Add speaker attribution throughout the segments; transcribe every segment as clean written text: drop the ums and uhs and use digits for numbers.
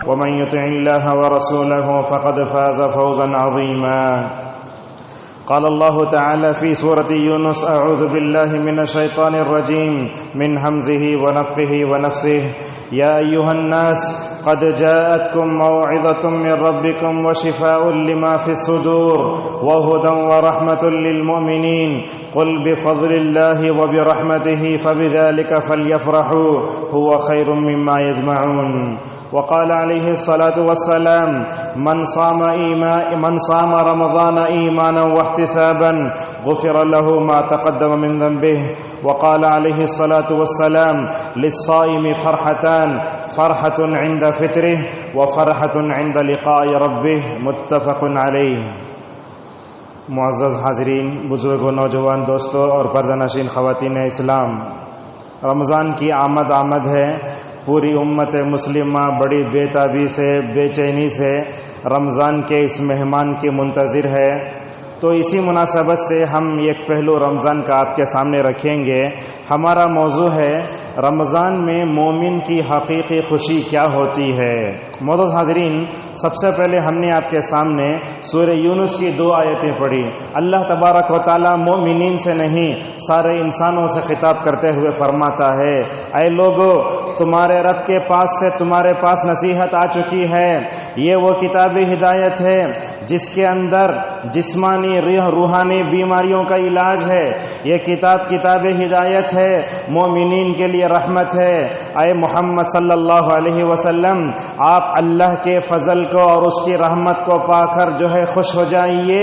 Speaker 1: ومن يطع الله ورسوله فقد فاز فوزا عظيما. قال الله تعالى في سورة يونس: أعوذ بالله من الشيطان الرجيم من همزه ونفخه ونفثه. يا أيها الناس قد جاءتكم موعظة من ربكم وشفاء لما في الصدور وهدى ورحمة للمؤمنين. قل بفضل الله وبرحمته فبذلك فليفرحوا هو خير مما يجمعون. وقال عليه الصلاة والسلام: من صام رمضان إيمانا واحتسابا غفر له ما تقدم من ذنبه. وقال عليه الصلاة والسلام: للصائم فرحتان، فرحة عند فطره وفرحة عند لقاء ربه. متفق علیہ. معزز حاضرین، بزرگ و نوجوان دوستوں اور پردہ نشین خواتین اسلام، رمضان کی آمد ہے. پوری امت مسلمہ بڑی بے تابی سے، بے چینی سے رمضان کے اس مہمان کی منتظر ہے. تو اسی مناسبت سے ہم ایک پہلو رمضان کا آپ کے سامنے رکھیں گے. ہمارا موضوع ہے رمضان میں مومن کی حقیقی خوشی کیا ہوتی ہے. معزز حاضرین، سب سے پہلے ہم نے آپ کے سامنے سورہ یونس کی 2 آیتیں پڑھی. اللہ تبارک و تعالی مومنین سے نہیں، سارے انسانوں سے خطاب کرتے ہوئے فرماتا ہے: اے لوگو، تمہارے رب کے پاس سے تمہارے پاس نصیحت آ چکی ہے. یہ وہ کتاب ہدایت ہے جس کے اندر جسمانی روحانی بیماریوں کا علاج ہے. یہ کتاب ہدایت ہے، مومنین کے لیے رحمت ہے. اے محمد صلی اللہ علیہ وسلم، آپ اللہ کے فضل کو اور اس کی رحمت کو پا کر جو ہے خوش ہو جائیے.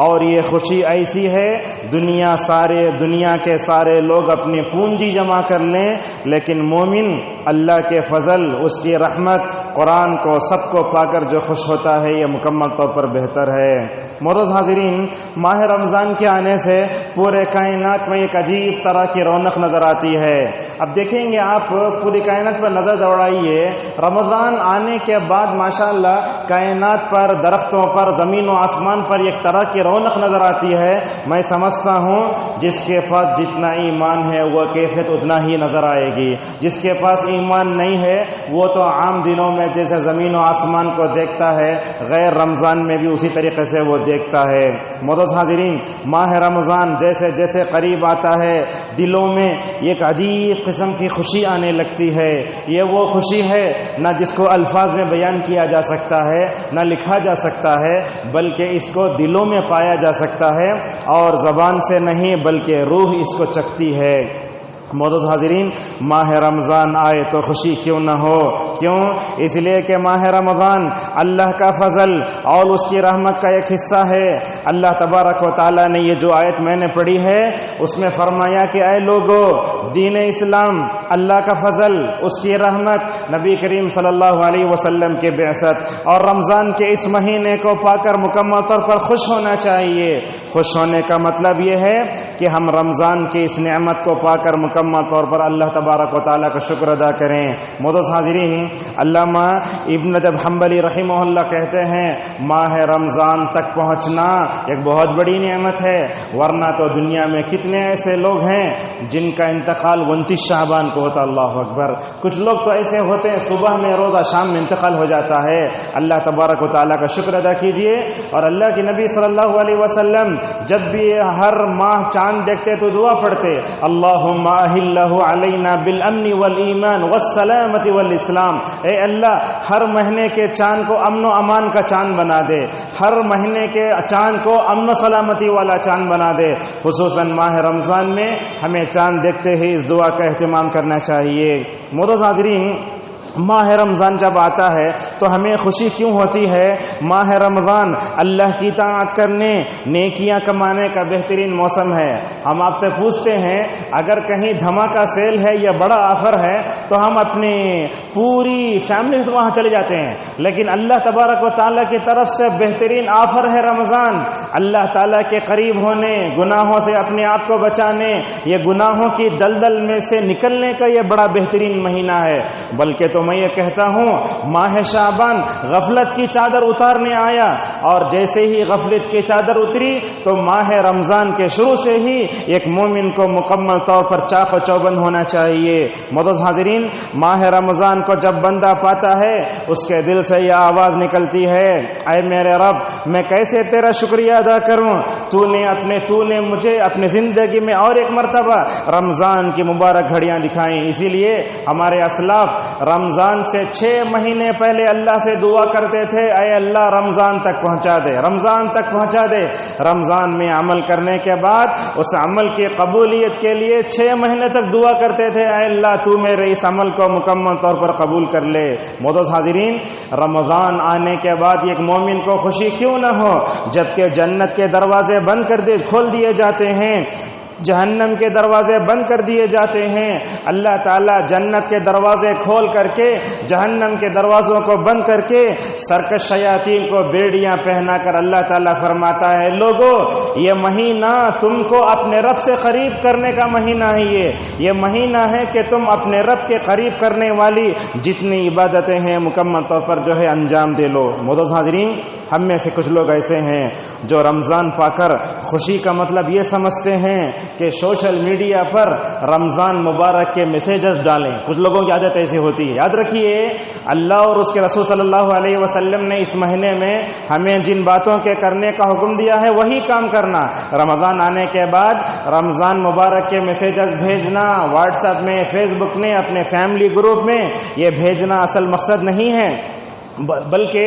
Speaker 1: اور یہ خوشی ایسی ہے دنیا کے سارے لوگ اپنی پونجی جمع کر لیں، لیکن مومن اللہ کے فضل، اس کی رحمت، قرآن کو، سب کو پا کر جو خوش ہوتا ہے، یہ مکمل طور پر بہتر ہے. معزز حاضرین، ماہ رمضان کے آنے سے پورے کائنات میں ایک عجیب طرح کی رونق نظر آتی ہے. اب دیکھیں گے آپ پوری کائنات پر نظر دوڑائیے، رمضان آنے کے بعد ماشاءاللہ کائنات پر، درختوں پر، زمین و آسمان پر ایک طرح کی رونق نظر آتی ہے. میں سمجھتا ہوں جس کے پاس جتنا ایمان ہے وہ کیفیت اتنا ہی نظر آئے گی. جس کے پاس ایمان نہیں ہے وہ تو عام دنوں میں جیسے زمین و آسمان کو دیکھتا ہے، غیر رمضان میں بھی اسی طریقے سے وہ دیکھتا ہے. معزز حاضرین، ماہ رمضان جیسے جیسے قریب آتا ہے دلوں میں ایک عجیب قسم کی خوشی آنے لگتی ہے. یہ وہ خوشی ہے نہ جس کو الفاظ میں بیان کیا جا سکتا ہے، نہ لکھا جا سکتا ہے، بلکہ اس کو دلوں میں پایا جا سکتا ہے اور زبان سے نہیں بلکہ روح اس کو چکھتی ہے. معزز حاضرین، ماہ رمضان آئے تو خوشی کیوں نہ ہو؟ کیوں؟ اس لیے کہ ماہ رمضان اللہ کا فضل اور اس کی رحمت کا ایک حصہ ہے. اللہ تبارک و تعالیٰ نے یہ جو آیت میں نے پڑھی ہے اس میں فرمایا کہ اے لوگو، دین اسلام، اللہ کا فضل، اس کی رحمت، نبی کریم صلی اللہ علیہ وسلم کی بعثت اور رمضان کے اس مہینے کو پا کر مکمل طور پر خوش ہونا چاہیے. خوش ہونے کا مطلب یہ ہے کہ ہم رمضان کی اس نعمت کو پا کر مکمل طور پر اللہ تبارک و تعالیٰ کا شکر ادا کریں. معزز حاضرین، علامہ ابن رجب حنبلی رحمہ اللہ کہتے ہیں ماہ رمضان تک پہنچنا ایک بہت بڑی نعمت ہے، ورنہ تو دنیا میں کتنے ایسے لوگ ہیں جن کا انتقال 29 شعبان کو ہوتا. اللہ اکبر. کچھ لوگ تو ایسے ہوتے ہیں صبح میں روزہ شام میں انتقال ہو جاتا ہے. اللہ تبارک و تعالیٰ کا شکر ادا کیجئے. اور اللہ کے نبی صلی اللہ علیہ وسلم جب بھی ہر ماہ چاند دیکھتے تو دعا پڑھتے: اللہم اہلہ علینا بالامن والایمان والسلامت والاسلام. اے اللہ، ہر مہینے کے چاند کو امن و امان کا چاند بنا دے، ہر مہینے کے چاند کو امن و سلامتی والا چاند بنا دے. خصوصاً ماہ رمضان میں ہمیں چاند دیکھتے ہی اس دعا کا اہتمام کرنا چاہیے. معزز حاضرین، ماہ رمضان جب آتا ہے تو ہمیں خوشی کیوں ہوتی ہے؟ ماہ رمضان اللہ کی اطاعت کرنے، نیکیاں کمانے کا بہترین موسم ہے. ہم آپ سے پوچھتے ہیں اگر کہیں دھماکہ سیل ہے یا بڑا آفر ہے تو ہم اپنی پوری فیملی تو وہاں چلے جاتے ہیں، لیکن اللہ تبارک و تعالیٰ کی طرف سے بہترین آفر ہے رمضان. اللہ تعالیٰ کے قریب ہونے، گناہوں سے اپنے آپ کو بچانے، یہ گناہوں کی دلدل میں سے نکلنے کا یہ بڑا بہترین مہینہ ہے. بلکہ تو میں یہ کہتا ہوں ماہ شعبان غفلت کی چادر اتارنے آیا، اور جیسے ہی غفلت کی چادر اتری تو ماہ رمضان کے شروع سے ہی ایک مومن کو مکمل طور پر چاق و چوبند ہونا چاہیے۔ معزز حاضرین، ماہ رمضان کو جب بندہ پاتا ہے اس کے دل سے یہ آواز نکلتی ہے، اے میرے رب میں کیسے تیرا شکریہ ادا کروں، تو نے مجھے اپنی زندگی میں اور ایک مرتبہ رمضان کی مبارک گھڑیاں دکھائیں۔ اسی لیے ہمارے اسلاف رمضان سے 6 مہینے پہلے اللہ سے دعا کرتے تھے، اے اللہ رمضان تک پہنچا دے، رمضان تک پہنچا دے۔ رمضان میں عمل کرنے کے بعد اس عمل کی قبولیت کے لیے 6 مہینے تک دعا کرتے تھے، اے اللہ تو میرے اس عمل کو مکمل طور پر قبول کر لے۔ معزز حاضرین، رمضان آنے کے بعد ایک مومن کو خوشی کیوں نہ ہو، جبکہ جنت کے دروازے بند کھول دیے جاتے ہیں، جہنم کے دروازے بند کر دیے جاتے ہیں۔ اللہ تعالیٰ جنت کے دروازے کھول کر کے جہنم کے دروازوں کو بند کر کے سرکش شیاطین کو بیڑیاں پہنا کر اللہ تعالیٰ فرماتا ہے، لوگو یہ مہینہ تم کو اپنے رب سے قریب کرنے کا مہینہ ہے، یہ مہینہ ہے کہ تم اپنے رب کے قریب کرنے والی جتنی عبادتیں ہیں مکمل طور پر جو ہے انجام دے لو۔ معزز حاضرین، ہم میں سے کچھ لوگ ایسے ہیں جو رمضان پا کر خوشی کا مطلب یہ سمجھتے ہیں کہ سوشل میڈیا پر رمضان مبارک کے میسیجز ڈالیں۔ کچھ لوگوں کی عادت ایسی ہوتی ہے۔ یاد رکھیے، اللہ اور اس کے رسول صلی اللہ علیہ وسلم نے اس مہینے میں ہمیں جن باتوں کے کرنے کا حکم دیا ہے وہی کام کرنا۔ رمضان آنے کے بعد رمضان مبارک کے میسیجز بھیجنا واٹس ایپ میں، فیس بک میں، اپنے فیملی گروپ میں، یہ بھیجنا اصل مقصد نہیں ہے، بلکہ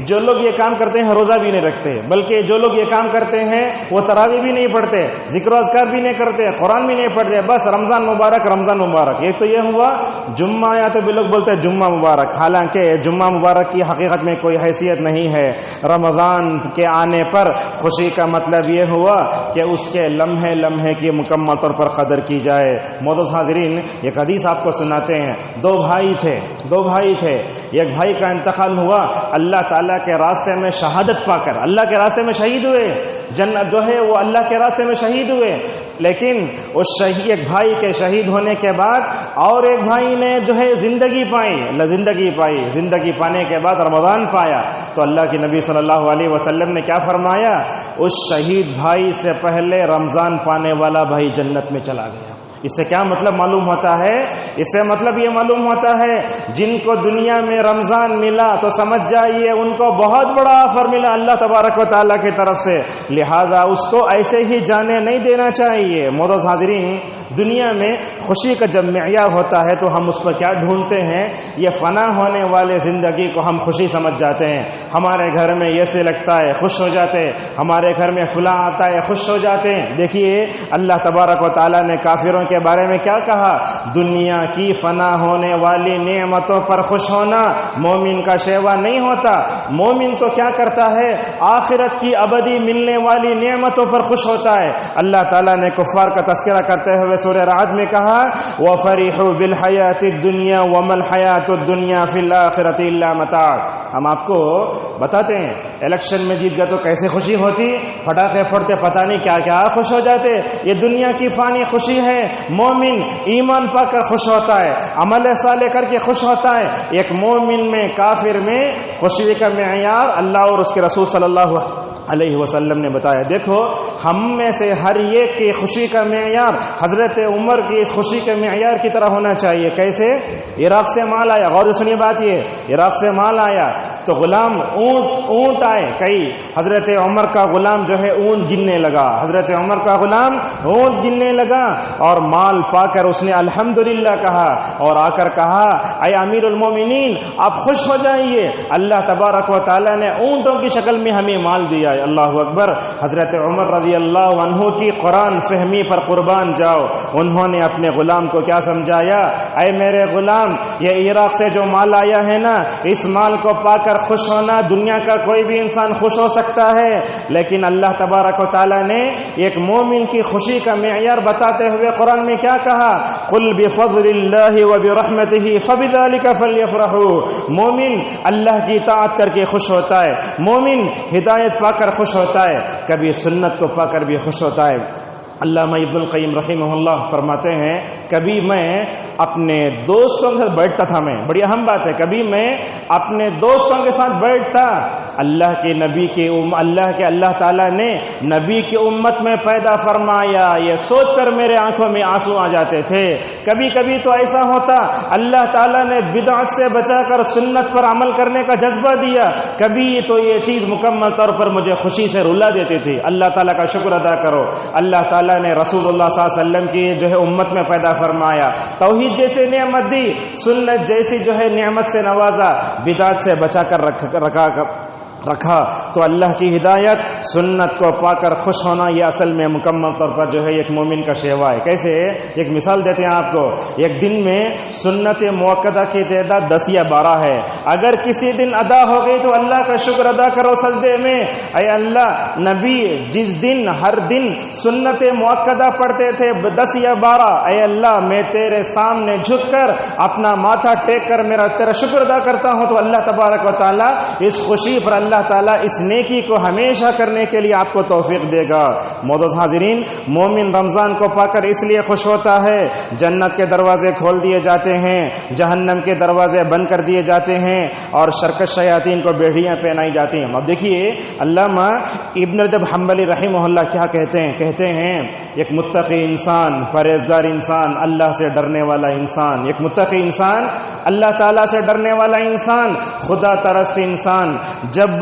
Speaker 1: جو لوگ یہ کام کرتے ہیں روزہ بھی نہیں رکھتے، بلکہ جو لوگ یہ کام کرتے ہیں وہ تراویح بھی نہیں پڑھتے، ذکر و اذکار بھی نہیں کرتے، قرآن بھی نہیں پڑھتے، بس رمضان مبارک رمضان مبارک۔ ایک تو یہ ہوا جمعہ، یا تو بھی لوگ بولتے ہیں جمعہ مبارک، حالانکہ جمعہ مبارک کی حقیقت میں کوئی حیثیت نہیں ہے۔ رمضان کے آنے پر خوشی کا مطلب یہ ہوا کہ اس کے لمحے لمحے کی مکمل طور پر قدر کی جائے۔ معزز حاضرین، ایک حدیث آپ کو سناتے ہیں۔ دو بھائی تھے، ایک بھائی کا انتقال ہوا، اللہ تعالیٰ کے راستے میں شہادت پا کر اللہ کے راستے میں شہید ہوئے، جنت جو ہے وہ اللہ کے راستے میں شہید ہوئے، لیکن اس ایک بھائی کے شہید ہونے کے بعد اور ایک بھائی نے جو ہے زندگی پانے کے بعد رمضان پایا، تو اللہ کے نبی صلی اللہ علیہ وسلم نے کیا فرمایا؟ اس شہید بھائی سے پہلے رمضان پانے والا بھائی جنت میں چلا گیا۔ اس سے کیا مطلب معلوم ہوتا ہے؟ اس سے مطلب یہ معلوم ہوتا ہے جن کو دنیا میں رمضان ملا تو سمجھ جائیے ان کو بہت بڑا آفر ملا اللہ تبارک و تعالیٰ کی طرف سے، لہذا اس کو ایسے ہی جانے نہیں دینا چاہیے۔ معزز حاضرین، دنیا میں خوشی کا جب معیار ہوتا ہے تو ہم اس پر کیا ڈھونڈتے ہیں؟ یہ فنا ہونے والے زندگی کو ہم خوشی سمجھ جاتے ہیں۔ ہمارے گھر میں یہ سے لگتا ہے خوش ہو جاتے، ہمارے گھر میں فلاں آتا ہے خوش ہو جاتے ہیں۔ دیکھیے اللہ تبارک و تعالیٰ نے کافروں کے بارے میں کیا کہا؟ دنیا کی فنا ہونے والی نعمتوں پر خوش ہونا مومن کا شیوا نہیں ہوتا۔ مومن تو کیا کرتا ہے؟ آخرت کی ابدی ملنے والی نعمتوں پر خوش ہوتا ہے۔ اللہ تعالیٰ نے کفار کا تذکرہ کرتے ہوئے سورہ رعد میں کہا وَفَرِحُوا بِالْحَيَاةِ الدُّنْيَا وَمَا الْحَيَاةُ الدُّنْيَا فِي الْآخِرَةِ إِلَّا مَتَاعٌ۔ ہم آپ کو بتاتے ہیں الیکشن میں جیت گئے تو کیسے خوشی ہوتی، پٹاخے پھوڑتے پتہ نہیں کیا کیا خوش ہو جاتے۔ یہ دنیا کی فانی خوشی ہے۔ مومن ایمان پا کر خوش ہوتا ہے، عمل صالح کر کے خوش ہوتا ہے۔ ایک مومن میں کافر میں خوشی کا معیار اللہ اور اس کے رسول صلی اللہ علیہ وسلم نے بتایا۔ دیکھو ہم میں سے ہر ایک کی خوشی کا معیار حضرت عمر کی اس خوشی کے معیار کی طرح ہونا چاہیے۔ کیسے؟ عراق سے مال آیا، غور سے سنیے بات، یہ عراق سے مال آیا تو غلام اونٹ آئے کئی، حضرت عمر کا غلام جو ہے اونٹ گننے لگا، حضرت عمر کا غلام اونٹ گننے لگا اور مال پا کر اس نے الحمدللہ کہا اور آ کر کہا اے امیر المومنین آپ خوش ہو جائیے، اللہ تبارک و تعالیٰ نے اونٹوں کی شکل میں ہمیں مال دیا ہے۔ اللہ اکبر۔ حضرت عمر رضی اللہ عنہ کی قرآن فہمی پر قربان جاؤ، انہوں نے اپنے غلام کو کیا سمجھایا؟ اے میرے غلام، یہ عراق سے جو مال آیا ہے نا، اس مال کو پا کر خوش ہونا دنیا کا کوئی بھی انسان خوش ہو سکتا ہے، لیکن اللہ تبارک و تعالیٰ نے ایک مومن کی خوشی کا معیار بتاتے ہوئے قرآن میں کیا کہا؟ قل بفضل اللہ وبرحمتہ فبذلک فلیفرحوا۔ مومن اللہ کی اطاعت کر کے خوش ہوتا ہے، مومن ہدایت پا کر خوش ہوتا ہے، کبھی سنت کو پا کر بھی خوش ہوتا ہے۔ علامہ ابن القیم رحمہ اللہ فرماتے ہیں کبھی میں اپنے دوستوں کے ساتھ بیٹھتا تھا، میں بڑی اہم بات ہے، کبھی میں اپنے دوستوں کے ساتھ بیٹھتا، اللہ کے نبی کے اللہ تعالیٰ نے نبی کی امت میں پیدا فرمایا، یہ سوچ کر میرے آنکھوں میں آنسو آ جاتے تھے۔ کبھی کبھی تو ایسا ہوتا اللہ تعالیٰ نے بدعت سے بچا کر سنت پر عمل کرنے کا جذبہ دیا، کبھی تو یہ چیز مکمل طور پر مجھے خوشی سے رلا دیتی تھی۔ اللہ تعالیٰ کا شکر ادا کرو، اللہ تعالیٰ نے رسول اللہ صلی اللہ علیہ وسلم کی جو ہے امت میں پیدا فرمایا، توحید جیسے نعمت دی، سنت جیسی جو ہے نعمت سے نوازا، بدعت سے بچا کر رکھا، تو اللہ کی ہدایت سنت کو پا کر خوش ہونا یہ اصل میں مکمل طور پر جو ہے ایک مومن کا شیوا ہے۔ کیسے؟ ایک مثال دیتے ہیں آپ کو، ایک دن میں سنت موقدہ کی تعداد 10 یا 12 ہے، اگر کسی دن ادا ہو گئی تو اللہ کا شکر ادا کرو سجدے میں، اے اللہ نبی جس دن ہر دن سنت موقدہ پڑھتے تھے 10 یا 12، اے اللہ میں تیرے سامنے جھک کر اپنا ماتھا ٹیک کر تیرا شکر ادا کرتا ہوں، تو اللہ تبارک و تعالیٰ اس خوشی پر اللہ تعالیٰ اس نیکی کو ہمیشہ کرنے کے لیے آپ کو توفیق دے گا۔ معزز حاضرین، مومن رمضان کو پا کر اس لیے خوش ہوتا ہے، جنت کے دروازے کھول دیے جاتے ہیں، جہنم کے دروازے بند کر دیے جاتے ہیں، اور شرکش شیاطین کو بیڑیاں پہنائی جاتی ہیں۔ اب دیکھیے علامہ ابن رجب حنبلی رحمہ اللہ کیا کہتے ہیں ایک متقی انسان، پرہیزگار انسان، اللہ سے ڈرنے والا انسان، ایک متقی انسان، اللہ تعالیٰ سے ڈرنے والا انسان، خدا ترست انسان، جب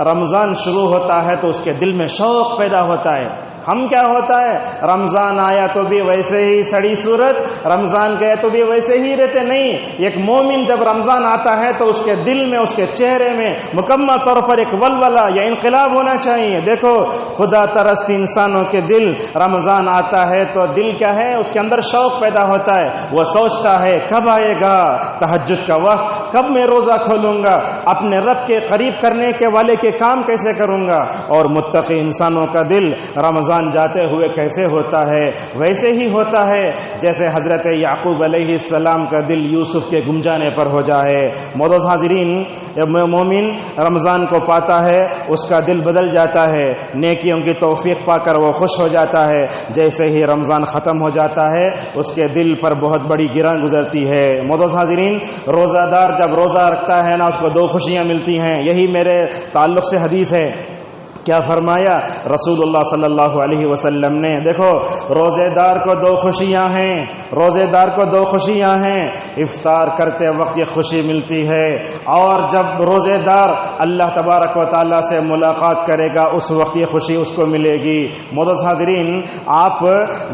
Speaker 1: رمضان شروع ہوتا ہے تو اس کے دل میں شوق پیدا ہوتا ہے۔ ہم کیا ہوتا ہے، رمضان آیا تو بھی ویسے ہی سڑی صورت، رمضان گئے تو بھی ویسے ہی رہتے نہیں۔ ایک مومن جب رمضان آتا ہے تو اس کے دل میں، اس کے چہرے میں مکمل طور پر ایک ولولہ یا انقلاب ہونا چاہیے۔ دیکھو خدا ترست انسانوں کے دل رمضان آتا ہے تو دل کیا ہے، اس کے اندر شوق پیدا ہوتا ہے، وہ سوچتا ہے کب آئے گا تہجد کا وقت، کب میں روزہ کھولوں گا، اپنے رب کے قریب کرنے کے والے کے کام کیسے کروں گا۔ اور متقی انسانوں کا دل رمضان جاتے ہوئے کیسے ہوتا ہے، ویسے ہی ہوتا ہے جیسے حضرت یعقوب علیہ السلام کا دل یوسف کے گم جانے پر ہو جائے۔ معزز حاضرین، مومن رمضان کو پاتا ہے اس کا دل بدل جاتا ہے، نیکیوں کی توفیق پا کر وہ خوش ہو جاتا ہے، جیسے ہی رمضان ختم ہو جاتا ہے اس کے دل پر بہت بڑی گراں گزرتی ہے۔ معزز حاضرین، روزہ دار جب روزہ رکھتا ہے نا اس کو 2 خوشیاں ملتی ہیں، یہی میرے تعلق سے حدیث ہے۔ کیا فرمایا رسول اللہ صلی اللہ علیہ وسلم نے؟ دیکھو روزے دار کو 2 خوشیاں ہیں، روزے دار کو 2 خوشیاں ہیں، افطار کرتے وقت یہ خوشی ملتی ہے، اور جب روزے دار اللہ تبارک و تعالیٰ سے ملاقات کرے گا اس وقت یہ خوشی اس کو ملے گی۔ معزز حاضرین، آپ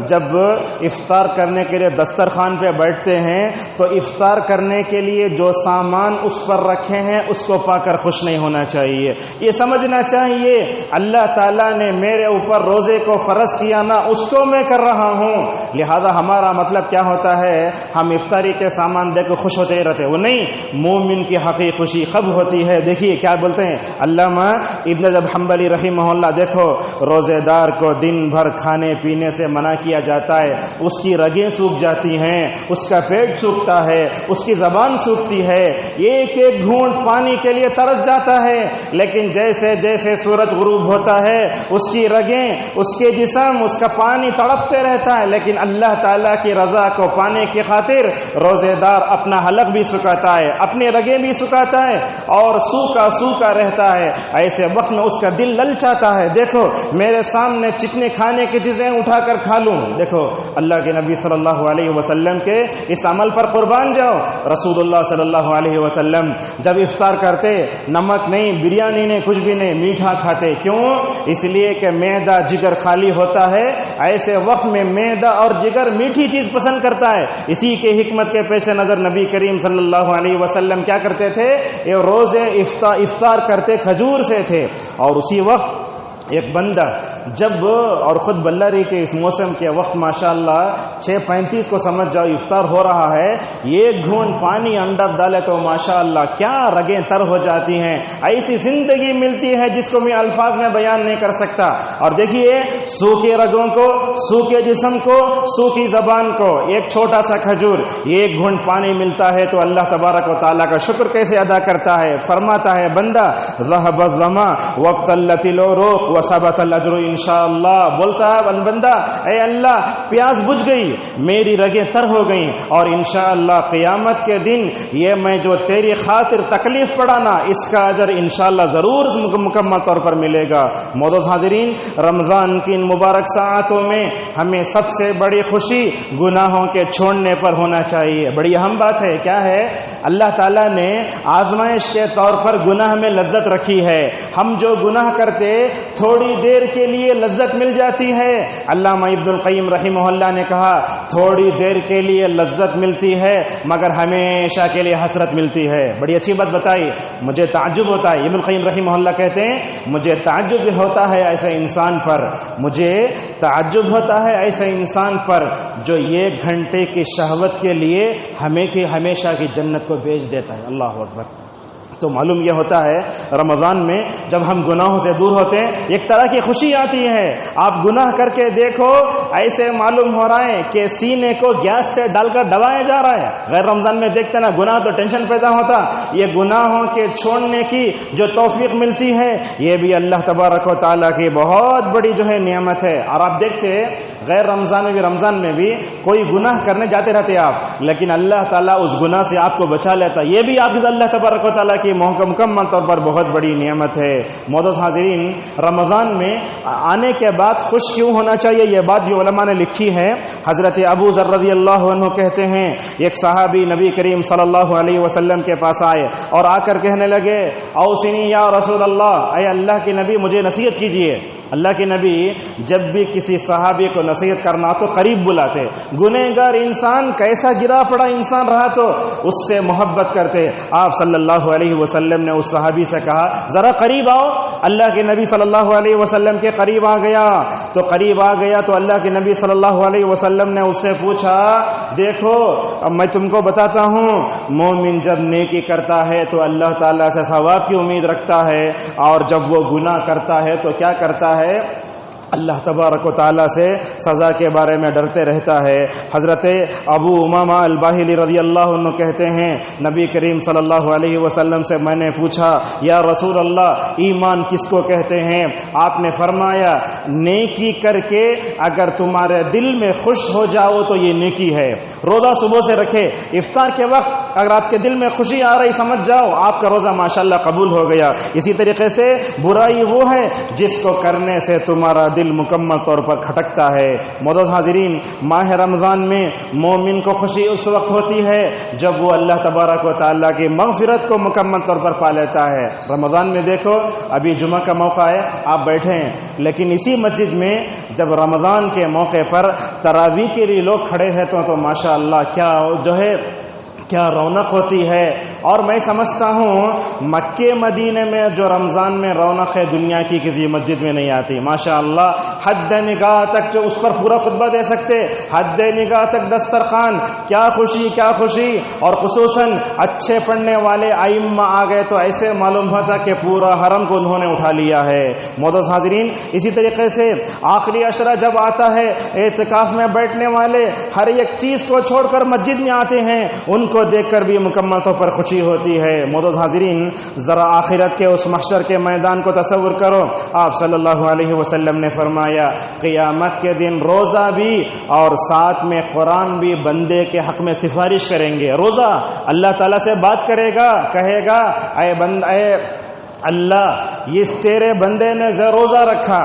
Speaker 1: جب افطار کرنے کے لیے دسترخوان پہ بیٹھتے ہیں تو افطار کرنے کے لیے جو سامان اس پر رکھے ہیں اس کو پا کر خوش نہیں ہونا چاہیے، یہ سمجھنا چاہیے اللہ تعالیٰ نے میرے اوپر روزے کو فرض کیا نا، اس کو میں کر رہا ہوں، لہذا ہمارا مطلب کیا ہوتا ہے، ہم افطاری کے سامان دے کے خوش ہوتے رہتے، وہ نہیں، مومن کی حقیقی خوشی کب ہوتی ہے؟ دیکھیے کیا بولتے ہیں علامہ ابن رجب حنبلی رحمہ اللہ، دیکھو روزے دار کو دن بھر کھانے پینے سے منع کیا جاتا ہے، اس کی رگیں سوکھ جاتی ہیں، اس کا پیٹ سوکھتا ہے، اس کی زبان سوکھتی ہے، ایک ایک گھونٹ پانی کے لیے ترس جاتا ہے، لیکن جیسے جیسے سورج غروب ہوتا ہے اس کی رگیں، اس کے جسم، اس کا پانی تڑپتے رہتا ہے، لیکن اللہ تعالیٰ کی رضا کو پانے کی خاطر روزے دار اپنا حلق بھی سکھاتا ہے، اپنی رگیں بھی سکھاتا ہے، اور سوکھا سوکھا رہتا ہے۔ ایسے وقت میں اس کا دل للچاتا ہے، دیکھو میرے سامنے جتنے کھانے کی چیزیں اٹھا کر کھا لوں۔ دیکھو اللہ کے نبی صلی اللہ علیہ وسلم کے اس عمل پر قربان جاؤ۔ رسول اللہ صلی اللہ علیہ وسلم جب افطار کرتے نمک نہیں، بریانی نہیں، کچھ بھی نہیں، میٹھا کھاتے، کیوں؟ اس لیے کہ معدہ جگر خالی ہوتا ہے، ایسے وقت میں معدہ اور جگر میٹھی چیز پسند کرتا ہے، اسی کے حکمت کے پیش نظر نبی کریم صلی اللہ علیہ وسلم کیا کرتے تھے، یہ روزے افطار کرتے کھجور سے تھے، اور اسی وقت ایک بندہ جب، اور خود بلاری کے اس موسم کے وقت ماشاءاللہ 6:35 کو سمجھ جاؤ افطار ہو رہا ہے، ایک گھونٹ پانی اندر ڈالے تو ماشاءاللہ کیا رگیں تر ہو جاتی ہیں، ایسی زندگی ملتی ہے جس کو میں الفاظ میں بیان نہیں کر سکتا۔ اور دیکھیے سوکھے رگوں کو، سوکھے جسم کو، سوکھی زبان کو ایک چھوٹا سا کھجور، ایک گھونٹ پانی ملتا ہے تو اللہ تبارک و تعالیٰ کا شکر کیسے ادا کرتا ہے؟ فرماتا ہے بندہ ذهب الظما وابتلت العروق وثبت الاجر انشاءاللہ. بولتا ہے بندہ اے اللہ پیاس بجھ گئی, میری رگیں تر ہو گئیں, اور انشاءاللہ قیامت کے دن یہ میں جو تیری خاطر تکلیف پڑھانا اس کا اجر انشاءاللہ ضرور مکمل طور پر ملے گا. معزز حاضرین, رمضان کی ان مبارک ساعتوں میں ہمیں سب سے بڑی خوشی گناہوں کے چھوڑنے پر ہونا چاہیے. بڑی اہم بات ہے. کیا ہے؟ اللہ تعالیٰ نے آزمائش کے طور پر گناہ میں لذت رکھی ہے. ہم جو گناہ کرتے تھوڑی دیر کے لیے لذت مل جاتی ہے. علامہ ابن القیم رحمہ اللہ نے کہا تھوڑی دیر کے لیے لذت ملتی ہے مگر ہمیشہ کے لیے حسرت ملتی ہے. بڑی اچھی بات بتائی. مجھے تعجب ہوتا ہے, ابن القیم رحمہ اللہ کہتے ہیں مجھے تعجب ہوتا ہے ایسے انسان پر, مجھے تعجب ہوتا ہے ایسے انسان پر جو 1 گھنٹے کی شہوت کے لیے ہمیشہ کی جنت کو بیچ دیتا ہے. اللہ اکبر. تو معلوم یہ ہوتا ہے رمضان میں جب ہم گناہوں سے دور ہوتے ہیں ایک طرح کی خوشی آتی ہے. آپ گناہ کر کے دیکھو ایسے معلوم ہو رہا ہے کہ سینے کو گیس سے ڈال کر دبایا جا رہا ہے. غیر رمضان میں دیکھتے نا گناہ تو ٹینشن پیدا ہوتا. یہ گناہوں کے چھوڑنے کی جو توفیق ملتی ہے یہ بھی اللہ تبارک و تعالیٰ کی بہت بڑی جو ہے نعمت ہے. اور آپ دیکھتے غیر رمضان میں بھی کوئی گناہ کرنے جاتے رہتے آپ, لیکن اللہ تعالیٰ اس گناہ سے آپ کو بچا لیتا. یہ بھی آپ اللہ تبارک و تعالیٰ کی مکمل طور پر بہت بڑی نعمت ہے. معزز حاضرین, رمضان میں آنے کے بعد خوش کیوں ہونا چاہیے یہ بات بھی علماء نے لکھی ہے. حضرت ابو ذر رضی اللہ عنہ کہتے ہیں ایک صحابی نبی کریم صلی اللہ علیہ وسلم کے پاس آئے اور آ کر کہنے لگے اوصنی یا رسول اللہ, اے اللہ کے نبی مجھے نصیحت کیجیے. اللہ کے نبی جب بھی کسی صحابی کو نصیحت کرنا تو قریب بلاتے. گنہگار انسان کیسا گرا پڑا انسان رہا تو اس سے محبت کرتے. آپ صلی اللہ علیہ وسلم نے اس صحابی سے کہا ذرا قریب آؤ. اللہ کے نبی صلی اللہ علیہ وسلم کے قریب آ گیا تو اللہ کے نبی صلی اللہ علیہ وسلم نے اس سے پوچھا دیکھو اب میں تم کو بتاتا ہوں, مومن جب نیکی کرتا ہے تو اللہ تعالیٰ سے ثواب کی امید رکھتا ہے, اور جب وہ گناہ کرتا ہے تو کیا کرتا ہے اللہ تبارک و تعالیٰ سے سزا کے بارے میں ڈرتے رہتا ہے. حضرت ابو امامہ الباہلی رضی اللہ عنہ کہتے ہیں نبی کریم صلی اللہ علیہ وسلم سے میں نے پوچھا یا رسول اللہ ایمان کس کو کہتے ہیں؟ آپ نے فرمایا نیکی کر کے اگر تمہارے دل میں خوش ہو جاؤ تو یہ نیکی ہے. روزہ صبح سے رکھے, افطار کے وقت اگر آپ کے دل میں خوشی آ رہی سمجھ جاؤ آپ کا روزہ ماشاءاللہ قبول ہو گیا. اسی طریقے سے برائی وہ ہے جس کو کرنے سے تمہارا دل مکمل طور پر کھٹکتا ہے. معزز حاضرین, ماہ رمضان میں مومن کو خوشی اس وقت ہوتی ہے جب وہ اللہ تبارک و تعالیٰ کی مغفرت کو مکمل طور پر پا لیتا ہے. رمضان میں دیکھو ابھی جمعہ کا موقع ہے, آپ بیٹھے ہیں, لیکن اسی مسجد میں جب رمضان کے موقع پر تراویح کے لیے لوگ کھڑے ہیں تو ماشاءاللہ کیا جو ہے کیا رونق ہوتی ہے. اور میں سمجھتا ہوں مکے مدینے میں جو رمضان میں رونق ہے دنیا کی کسی مسجد میں نہیں آتی. ماشاءاللہ حد نگاہ تک جو اس پر پورا خطبہ دے سکتے, حد نگاہ تک دسترخوان, کیا خوشی. اور خصوصاً اچھے پڑھنے والے ائمہ آ گئے تو ایسے معلوم ہوتا کہ پورا حرم کو انہوں نے اٹھا لیا ہے. معزز حاضرین, اسی طریقے سے آخری عشرہ جب آتا ہے اعتکاف میں بیٹھنے والے ہر ایک چیز کو چھوڑ کر مسجد میں آتے ہیں, ان کو دیکھ کر بھی مکمل طور پر خوشی ہوتی ہے. معزز حاضرین, ذرا آخرت کے اس محشر کے میدان کو تصور کرو. آپ صلی اللہ علیہ وسلم نے فرمایا قیامت کے دن روزہ بھی اور ساتھ میں قرآن بھی بندے کے حق میں سفارش کریں گے. روزہ اللہ تعالیٰ سے بات کرے گا, کہے گا اے اللہ یہ تیرے بندے نے روزہ رکھا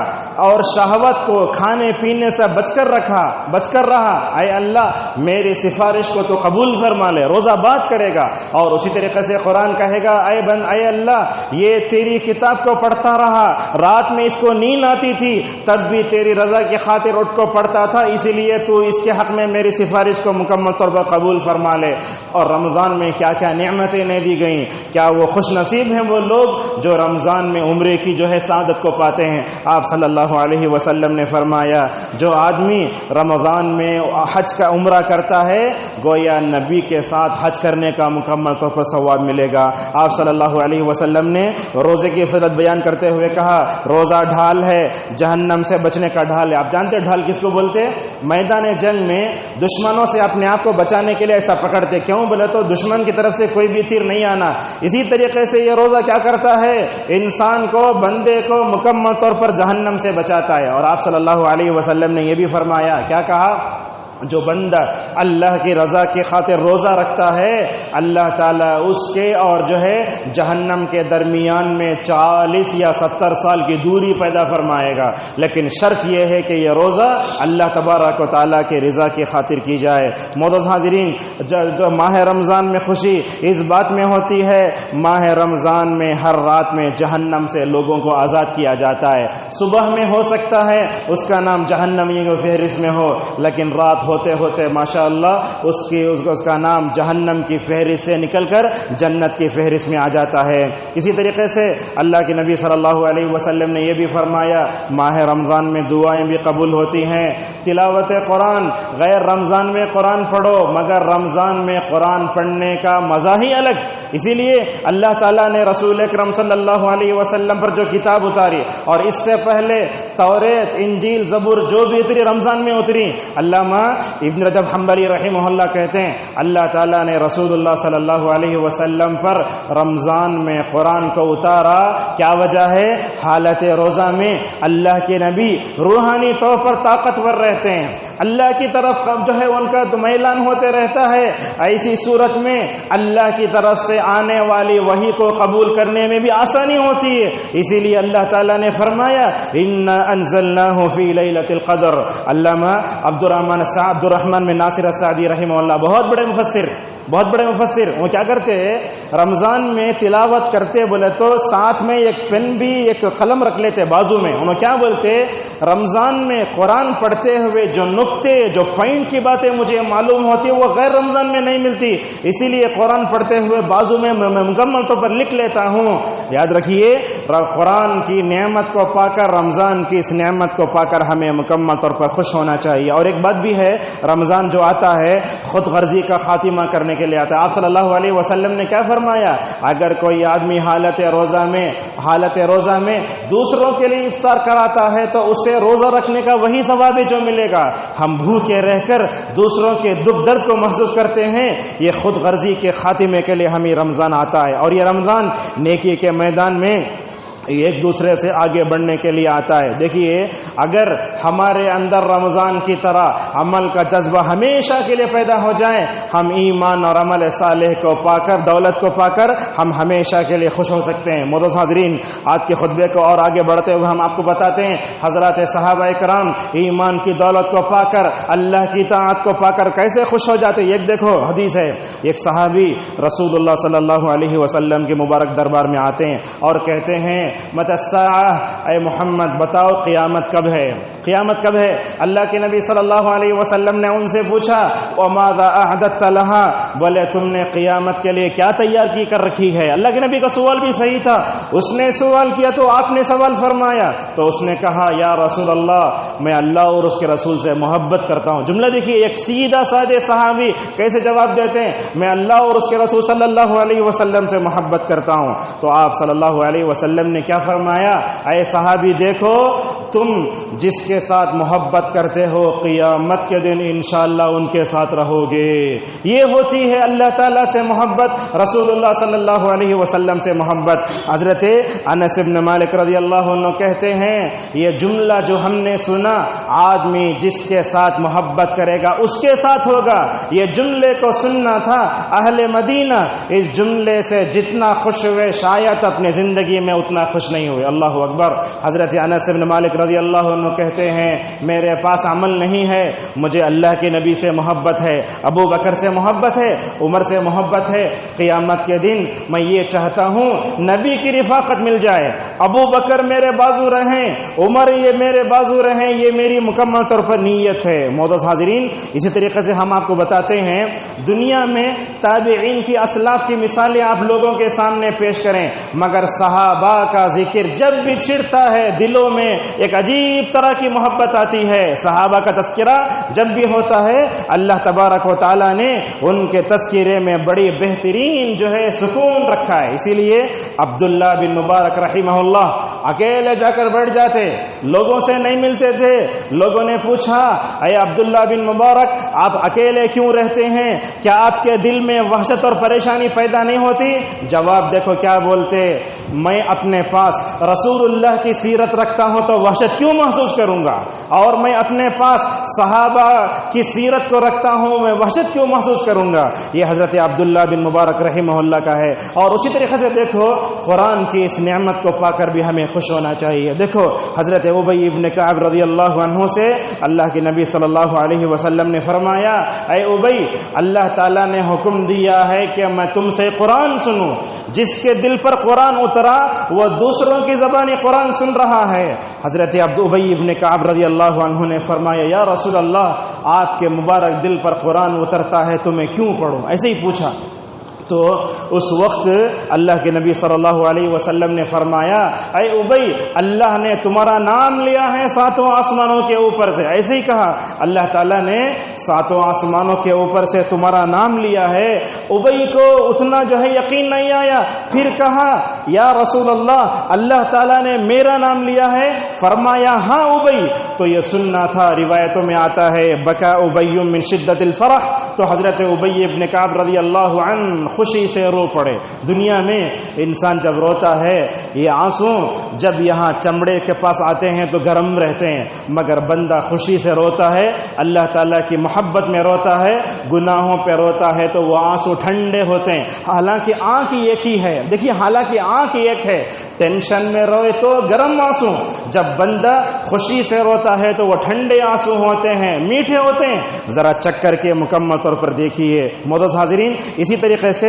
Speaker 1: اور شہوت کو کھانے پینے سے بچ کر رہا, اے اللہ میری سفارش کو تو قبول فرما لے. روزہ بات کرے گا. اور اسی طریقے سے قرآن کہے گا اے اللہ یہ تیری کتاب کو پڑھتا رہا, رات میں اس کو نیند آتی تھی تب بھی تیری رضا کی خاطر اٹھ کو پڑھتا تھا, اسی لیے تو اس کے حق میں میری سفارش کو مکمل طور پر قبول فرما لے. اور رمضان میں کیا کیا نعمتیں نہیں دی گئیں. کیا وہ خوش نصیب ہیں وہ لوگ جو رمضان میں عمرے کی جو ہے سعادت کو پاتے ہیں. آپ صلی اللہ اللہ علیہ وسلم نے فرمایا جو آدمی رمضان میں حج کا عمرہ کرتا ہے گویا نبی کے ساتھ حج کرنے کا مکمل طور پر ثواب ملے گا۔ آپ صلی اللہ علیہ وسلم نے روزے کی فضیلت بیان کرتے ہوئے کہا روزہ ڈھال ہے، جہنم سے بچنے کا ڈھال ہے۔ آپ جانتے ڈھال کس کو بولتے؟ میدان جنگ میں دشمنوں سے اپنے آپ کو بچانے کے لیے ایسا پکڑتے، کیوں بولے تو دشمن کی طرف سے کوئی بھی تیر نہیں آنا۔ اسی طریقے سے یہ روزہ کیا کرتا ہے؟ انسان کو، بندے کو مکمل طور پر جہنم سے بچاتا ہے۔ اور آپ صلی اللہ علیہ وسلم نے یہ بھی فرمایا، کیا کہا؟ جو بندہ اللہ کی رضا کی خاطر روزہ رکھتا ہے اللہ تعالیٰ اس کے اور جو ہے جہنم کے درمیان میں 40 یا 70 سال کی دوری پیدا فرمائے گا، لیکن شرط یہ ہے کہ یہ روزہ اللہ تبارک و تعالیٰ کی رضا کی خاطر کی جائے۔ معزز حاضرین، جو ماہ رمضان میں خوشی اس بات میں ہوتی ہے ماہ رمضان میں ہر رات میں جہنم سے لوگوں کو آزاد کیا جاتا ہے۔ صبح میں ہو سکتا ہے اس کا نام جہنمی کی فہرست میں ہو، لیکن رات ہوتے ہوتے ماشاءاللہ اس کا نام جہنم کی فہرست سے نکل کر جنت کی فہرست میں آ جاتا ہے۔ اسی طریقے سے اللہ کے نبی صلی اللہ علیہ وسلم نے یہ بھی فرمایا ماہ رمضان میں دعائیں بھی قبول ہوتی ہیں۔ تلاوت قرآن، غیر رمضان میں قرآن پڑھو مگر رمضان میں قرآن پڑھنے کا مزہ ہی الگ۔ اسی لیے اللہ تعالیٰ نے رسول اکرم صلی اللہ علیہ وسلم پر جو کتاب اتاری اور اس سے پہلے توریت، انجیل، زبور جو بھی اتری رمضان میں اتری، علامہ ابن رجب حنبلی رحمہ اللہ کہتے ہیں اللہ تعالیٰ نے رسول اللہ صلی اللہ علیہ وسلم پر رمضان میں قرآن کو اتارا۔ کیا وجہ ہے؟ حالت روزہ میں اللہ کے نبی روحانی طور پر طاقتور رہتے ہیں، اللہ کی طرف جو ہے ان کا میلان ہوتے رہتا ہے۔ ایسی صورت میں اللہ کی طرف سے آنے والی وحی کو قبول کرنے میں بھی آسانی ہوتی ہے۔ اسی لیے اللہ تعالیٰ نے فرمایا انا انزلناہ فی لیلۃ القدر۔ علامہ عبد الرحمن بن ناصر السعدی رحمہ اللہ بہت بڑے مفسر وہ کیا کرتے ہیں رمضان میں تلاوت کرتے بولے تو ساتھ میں ایک پین بھی ایک قلم رکھ لیتے بازو میں۔ انہوں کیا بولتے رمضان میں قرآن پڑھتے ہوئے جو نقطے جو پوائنٹ کی باتیں مجھے معلوم ہوتی ہے وہ غیر رمضان میں نہیں ملتی، اسی لیے قرآن پڑھتے ہوئے بازو میں مکمل طور پر لکھ لیتا ہوں۔ یاد رکھیے قرآن کی نعمت کو پا کر، رمضان کی اس نعمت کو پا کر ہمیں مکمل طور پر خوش ہونا چاہیے۔ اور ایک بات بھی ہے رمضان جو آتا ہے خود غرضی کا خاتمہ کرنے کے لیے آتا ہے۔ آپ صلی اللہ علیہ وسلم نے کیا فرمایا؟ اگر کوئی آدمی حالت روزہ میں دوسروں کے لیے افطار کراتا ہے تو اسے روزہ رکھنے کا وہی ثواب ہے جو ملے گا۔ ہم بھوکے رہ کر دوسروں کے دکھ درد کو محسوس کرتے ہیں، یہ خود غرضی کے خاتمے کے لیے ہمیں رمضان آتا ہے۔ اور یہ رمضان نیکی کے میدان میں ایک دوسرے سے آگے بڑھنے کے لیے آتا ہے۔ دیکھیے اگر ہمارے اندر رمضان کی طرح عمل کا جذبہ ہمیشہ کے لیے پیدا ہو جائے، ہم ایمان اور عمل صالح کو پا کر، دولت کو پا کر ہم ہمیشہ کے لیے خوش ہو سکتے ہیں۔ معزز حاضرین، آج کے خطبے کو اور آگے بڑھتے ہوئے ہم آپ کو بتاتے ہیں حضرات صحابہ کرام ایمان کی دولت کو پا کر، اللہ کی اطاعت کو پا کر کیسے خوش ہو جاتے۔ ایک دیکھو حدیث ہے، ایک صحابی رسول اللہ صلی اللہ علیہ وسلم کے مبارک دربار میں آتے ہیں اور کہتے ہیں متی الساعہ، اے محمد بتاؤ قیامت کب ہے؟ قیامت کب ہے؟ اللہ کے نبی صلی اللہ علیہ وسلم نے ان سے پوچھا وماذا اعددت لها، بولے تم نے قیامت کے لیے کیا تیار کی کر رکھی ہے؟ اللہ کے نبی کا سوال بھی صحیح تھا، اس نے سوال کیا تو آپ نے سوال فرمایا، تو اس نے کہا یا رسول اللہ میں اللہ اور اس کے رسول سے محبت کرتا ہوں۔ جملہ دیکھیے، ایک سیدھا سادے صحابی کیسے جواب دیتے ہیں، میں اللہ اور اس کے رسول صلی اللہ علیہ وسلم سے محبت کرتا ہوں۔ تو آپ صلی اللہ علیہ وسلم نے کیا فرمایا؟ اے صحابی دیکھو، تم جس کے ساتھ محبت کرتے ہو قیامت کے دن انشاءاللہ ان کے ساتھ رہو گے۔ یہ ہوتی ہے اللہ تعالیٰ سے محبت، رسول اللہ صلی اللہ علیہ وسلم سے محبت۔ حضرت انس بن مالک رضی اللہ عنہ کہتے ہیں یہ جملہ جو ہم نے سنا، آدمی جس کے ساتھ محبت کرے گا اس کے ساتھ ہوگا، یہ جملے کو سننا تھا اہل مدینہ۔ اس جملے سے جتنا خوش ہوئے شاید اپنے زندگی میں اتنا خوش نہیں ہوئے۔ اللہ اکبر۔ حضرت انس بن مالک رضی اللہ عنہ کہتے ہیں میرے پاس عمل نہیں ہے، مجھے اللہ کے نبی سے محبت ہے، ابو بکر سے محبت ہے، عمر سے محبت ہے، قیامت کے دن میں یہ چاہتا ہوں نبی کی رفاقت مل جائے ابو بکر میرے بازو رہیں، عمر یہ میرے بازو رہیں، یہ میری مکمل طور پر نیت ہے۔ معزز حاضرین، اسی طریقے سے ہم آپ کو بتاتے ہیں دنیا میں تابعین کی اسلاف کی مثالیں آپ لوگوں کے سامنے پیش کریں، مگر صحابہ کا ذکر جب بھی چھڑتا ہے دلوں میں ایک عجیب طرح کی محبت آتی ہے۔ صحابہ کا تذکرہ جب بھی ہوتا ہے اللہ تبارک و تعالیٰ نے ان کے تذکرے میں بڑی بہترین جو ہے سکون رکھا ہے۔ اسی لیے عبداللہ بن مبارک رحمہ اللہ اکیلے جا کر بیٹھ جاتے، لوگوں سے نہیں ملتے تھے۔ لوگوں نے پوچھا اے عبداللہ بن مبارک آپ اکیلے کیوں رہتے ہیں؟ کیا آپ کے دل میں وحشت اور پریشانی پیدا نہیں ہوتی؟ جواب دیکھو کیا بولتے، میں اپنے پاس رسول اللہ کی سیرت رکھتا ہوں تو وحشت کیوں محسوس کروں گا، اور میں اپنے پاس صحابہ کی سیرت کو رکھتا ہوں میں وحشت کیوں محسوس کروں گا۔ یہ حضرت عبداللہ بن مبارک رحمہ اللہ کا ہے۔ اور اسی طریقے سے دیکھو قرآن کی اس نعمت کو پا کر بھی ہمیں خوش ہونا چاہیے۔ دیکھو حضرت ابی ابن کعب رضی اللہ عنہ سے اللہ کے نبی صلی اللہ علیہ وسلم نے فرمایا اے ابی، اللہ تعالیٰ نے حکم دیا ہے کہ میں تم سے قرآن سنوں، جس کے دل پر قرآن اترا وہ دوسروں کی زبانی قرآن سن رہا ہے۔ حضرت ابی ابن کعب رضی اللہ عنہ نے فرمایا یا رسول اللہ، آپ کے مبارک دل پر قرآن اترتا ہے تو میں کیوں پڑھوں؟ ایسے ہی پوچھا تو اس وقت اللہ کے نبی صلی اللہ علیہ وسلم نے فرمایا اے ابی، اللہ نے تمہارا نام لیا ہے ساتوں آسمانوں کے اوپر سے۔ ایسے ہی کہا اللہ تعالیٰ نے ساتوں آسمانوں کے اوپر سے تمہارا نام لیا ہے۔ ابی کو اتنا جو ہے یقین نہیں آیا، پھر کہا یا رسول اللہ، اللہ تعالیٰ نے میرا نام لیا ہے؟ فرمایا ہاں ابی، تو یہ سننا تھا۔ روایتوں میں آتا ہے بکا ابی من شدت الفرح، تو حضرت ابی ابن کعب رضی اللہ عنہ خوشی سے رو پڑے۔ دنیا میں انسان جب روتا ہے یہ آنسو جب یہاں چمڑے کے پاس آتے ہیں تو گرم رہتے ہیں، مگر بندہ خوشی سے روتا ہے، اللہ تعالیٰ کی محبت میں روتا ہے، گناہوں پہ روتا ہے تو وہ آنسو ٹھنڈے ہوتے ہیں۔ حالانکہ آنکھ ایک ہی ہے، دیکھیے حالانکہ آنکھ ایک ہے، ٹینشن میں روئے تو گرم آنسو، جب بندہ خوشی سے روتا ہے تو وہ ٹھنڈے آنسو ہوتے ہیں، میٹھے ہوتے ہیں۔ ذرا چک کر کے مکمل طور پر دیکھیے معزز حاضرین۔ اسی طریقے سے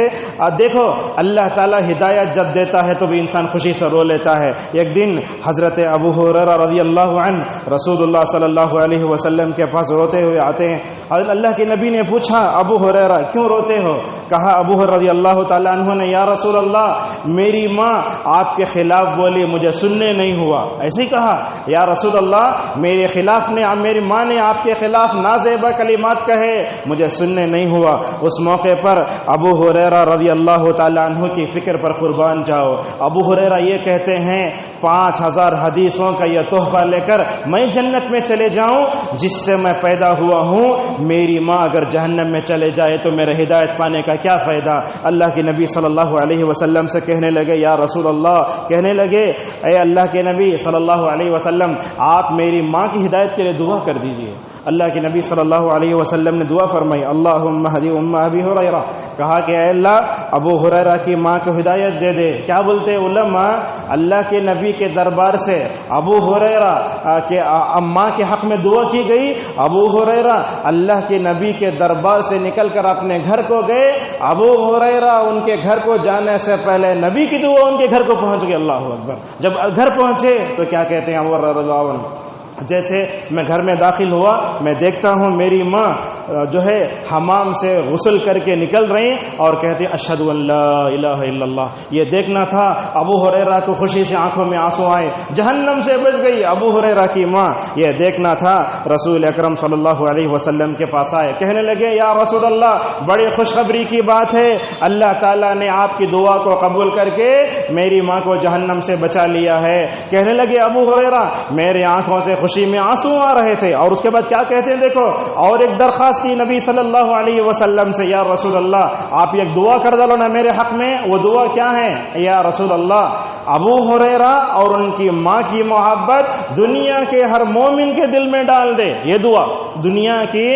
Speaker 1: دیکھو اللہ تعالیٰ ہدایت جب دیتا ہے تو بھی انسان خوشی سے رو لیتا ہے۔ ایک دن حضرت ابو ہریرہ رضی اللہ عنہ رسول اللہ صلی اللہ علیہ وسلم کے پاس روتے ہوئے آتے ہیں۔ اللہ کے نبی نے پوچھا ابو ہریرہ کیوں روتے ہو؟ کہا ابو ہریرہ رضی اللہ تعالیٰ عنہ نے یا رسول اللہ میری ماں آپ کے خلاف بولی، مجھے سننے نہیں ہوا۔ ایسے ہی کہا یا رسول اللہ میرے خلاف نے میری ماں نے آپ کے خلاف نازیبہ کلمات کہے، مجھے سننے نہیں ہوا۔ اس موقع پر ابو ہریرہ رضی اللہ تعالیٰ عنہ کی فکر پر قربان جاؤ، ابو ہریرہ یہ کہتے ہیں 5000 حدیثوں کا یہ تحفہ لے کر میں جنت میں چلے جاؤں جس سے میں پیدا ہوا ہوں، میری ماں اگر جہنم میں چلے جائے تو میرے ہدایت پانے کا کیا فائدہ؟ اللہ کے نبی صلی اللہ علیہ وسلم سے کہنے لگے یا رسول اللہ، کہنے لگے اے اللہ کے نبی صلی اللہ علیہ وسلم آپ میری ماں کی ہدایت کے لیے دعا کر دیجئے۔ اللہ کے نبی صلی اللہ علیہ وسلم نے دعا فرمائی اللہم اہدی ام ابی ہریرہ، کہا کہ اے اللہ ابو ہریرہ کی ماں کو ہدایت دے دے۔ کیا بولتے علماء؟ اللہ کے نبی کے دربار سے ابو ہریرہ کے ماں کے حق میں دعا کی گئی، ابو ہریرہ اللہ کے نبی کے دربار سے نکل کر اپنے گھر کو گئے، ابو ہریرہ ان کے گھر کو جانے سے پہلے نبی کی دعا ان کے گھر کو پہنچ گئی۔ اللہ اکبر۔ جب گھر پہنچے تو کیا کہتے ہیں ابو ہریرہ، جیسے میں گھر میں داخل ہوا میں دیکھتا ہوں میری ماں جو ہے حمام سے غسل کر کے نکل رہی اور کہتے اشہد ان لا الہ الا اللہ۔ یہ دیکھنا تھا ابو ہریرہ کو خوشی سے آنکھوں میں آنسو آئے، جہنم سے بچ گئی ابو ہریرہ کی ماں۔ یہ دیکھنا تھا رسول اکرم صلی اللہ علیہ وسلم کے پاس آئے، کہنے لگے یا رسول اللہ بڑی خوشخبری کی بات ہے، اللہ تعالیٰ نے آپ کی دعا کو قبول کر کے میری ماں کو جہنم سے بچا لیا ہے۔ کہنے لگے ابو ہریرہ میرے آنکھوں سے خوشی میں آنسو آ رہے تھے، اور اس کے بعد کیا کہتے ہیں دیکھو، اور ایک درخواست کی نبی صلی اللہ علیہ وسلم سے یا رسول اللہ آپ ایک دعا کر ڈالو نا میرے حق میں۔ وہ دعا کیا ہے؟ یا رسول اللہ ابو ہریرہ اور ان کی ماں کی محبت دنیا کے ہر مومن کے دل میں ڈال دے۔ یہ دعا دنیا کی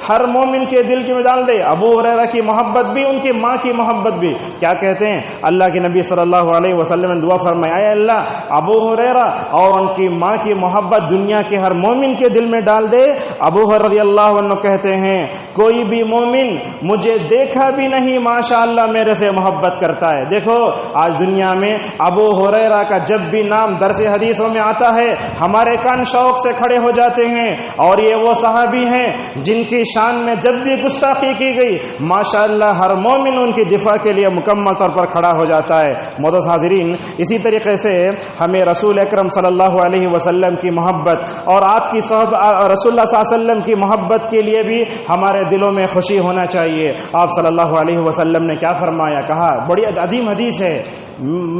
Speaker 1: ہر مومن کے دل میں ڈال دے. ابو ہریرہ کی محبت بھی، ان کی ماں کی محبت بھی. کیا کہتے ہیں اللہ کے نبی صلی اللہ علیہ وسلم نے دعا فرمایا، اے اللہ ابو ہریرہ اور ان کی ماں کی محبت دنیا کے ہر مومن کے دل میں ڈال دے. ابو ہریرہ رضی اللہ عنہ کہتے ہیں کوئی بھی مومن مجھے دیکھا بھی نہیں ماشاءاللہ میرے سے محبت کرتا ہے. دیکھو آج دنیا میں ابو ہریرہ کا جب بھی نام درس حدیثوں میں آتا ہے ہمارے کان شوق سے کھڑے ہو جاتے ہیں. اور یہ وہ صحابی ہیں جن کی شان میں جب بھی گستاخی کی گئی ماشاءاللہ ہر مومن ان کی دفاع کے لیے مکمل طور پر کھڑا ہو جاتا ہے. معزز حاضرین، اسی طریقے سے ہمیں رسول اکرم صلی اللہ علیہ وسلم کی محبت اور آپ کی صحبت رسول اللہ صلی اللہ علیہ وسلم کی محبت کے لیے بھی ہمارے دلوں میں خوشی ہونا چاہیے. آپ صلی اللہ علیہ وسلم نے کیا فرمایا، کہا بڑی عظیم حدیث ہے،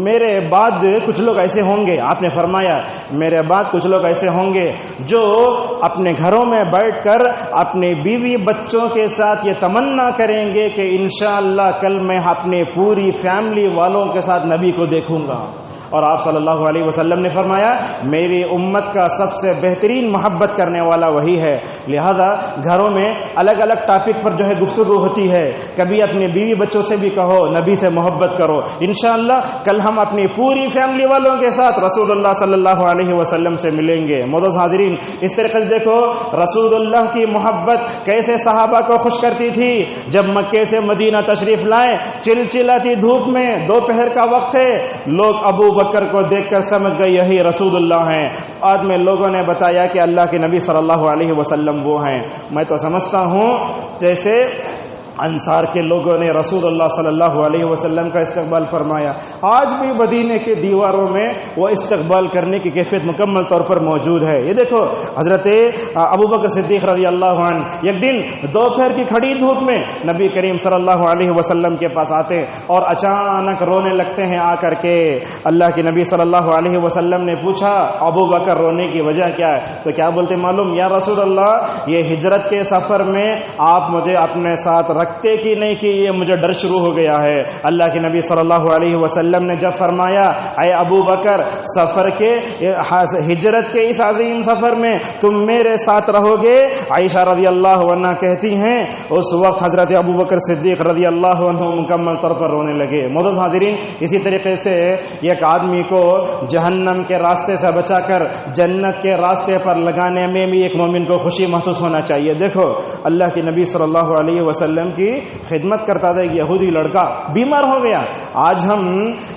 Speaker 1: میرے بعد کچھ لوگ ایسے ہوں گے، آپ نے فرمایا میرے بعد کچھ لوگ ایسے ہوں گے جو اپنے گھروں میں بیٹھ کر اپنے بیوی بچوں کے ساتھ یہ تمنا کریں گے کہ انشاءاللہ کل میں اپنے پوری فیملی والوں کے ساتھ نبی کو دیکھوں گا. اور آپ صلی اللہ علیہ وسلم نے فرمایا میری امت کا سب سے بہترین محبت کرنے والا وہی ہے. لہذا گھروں میں الگ الگ ٹاپک پر جو ہے گفتگو ہوتی ہے، کبھی اپنے بیوی بچوں سے بھی کہو نبی سے محبت کرو، انشاءاللہ کل ہم اپنی پوری فیملی والوں کے ساتھ رسول اللہ صلی اللہ علیہ وسلم سے ملیں گے. معزز حاضرین، اس طریقے سے دیکھو رسول اللہ کی محبت کیسے صحابہ کو خوش کرتی تھی. جب مکے سے مدینہ تشریف لائے، چلچلاتی دھوپ میں دوپہر کا وقت ہے، لوگ ابو بکر کو دیکھ کر سمجھ گئے یہی رسول اللہ ہیں. بعد میں لوگوں نے بتایا کہ اللہ کے نبی صلی اللہ علیہ وسلم وہ ہیں. میں تو سمجھتا ہوں جیسے انصار کے لوگوں نے رسول اللہ صلی اللہ علیہ وسلم کا استقبال فرمایا، آج بھی مدینے کے دیواروں میں وہ استقبال کرنے کی کیفیت مکمل طور پر موجود ہے. یہ دیکھو حضرت ابو بکر صدیق رضی اللہ عنہ ایک دن دوپہر کی کھڑی دھوپ میں نبی کریم صلی اللہ علیہ وسلم کے پاس آتے اور اچانک رونے لگتے ہیں. آ کر کے اللہ کے نبی صلی اللہ علیہ وسلم نے پوچھا ابو بکر رونے کی وجہ کیا ہے؟ تو کیا بولتے معلوم، یا رسول اللہ یہ ہجرت کے سفر میں آپ مجھے اپنے ساتھ رکھتے کی نہیں کہ یہ مجھے ڈر شروع ہو گیا ہے. اللہ کے نبی صلی اللہ علیہ وسلم نے جب فرمایا اے ابو بکر سفر کے ہجرت کے اس عظیم سفر میں تم میرے ساتھ رہو گے، عائشہ رضی اللہ عنہ کہتی ہیں اس وقت حضرت ابو بکر صدیق رضی اللہ عنہ مکمل طور پر رونے لگے. معزز حاضرین، اسی طریقے سے ایک آدمی کو جہنم کے راستے سے بچا کر جنت کے راستے پر لگانے میں بھی ایک مومن کو خوشی محسوس ہونا چاہیے. دیکھو اللہ کے نبی صلی اللہ علیہ وسلم کی خدمت کرتا تھا. ایک یہودی لڑکا بیمار ہو گیا. آج ہم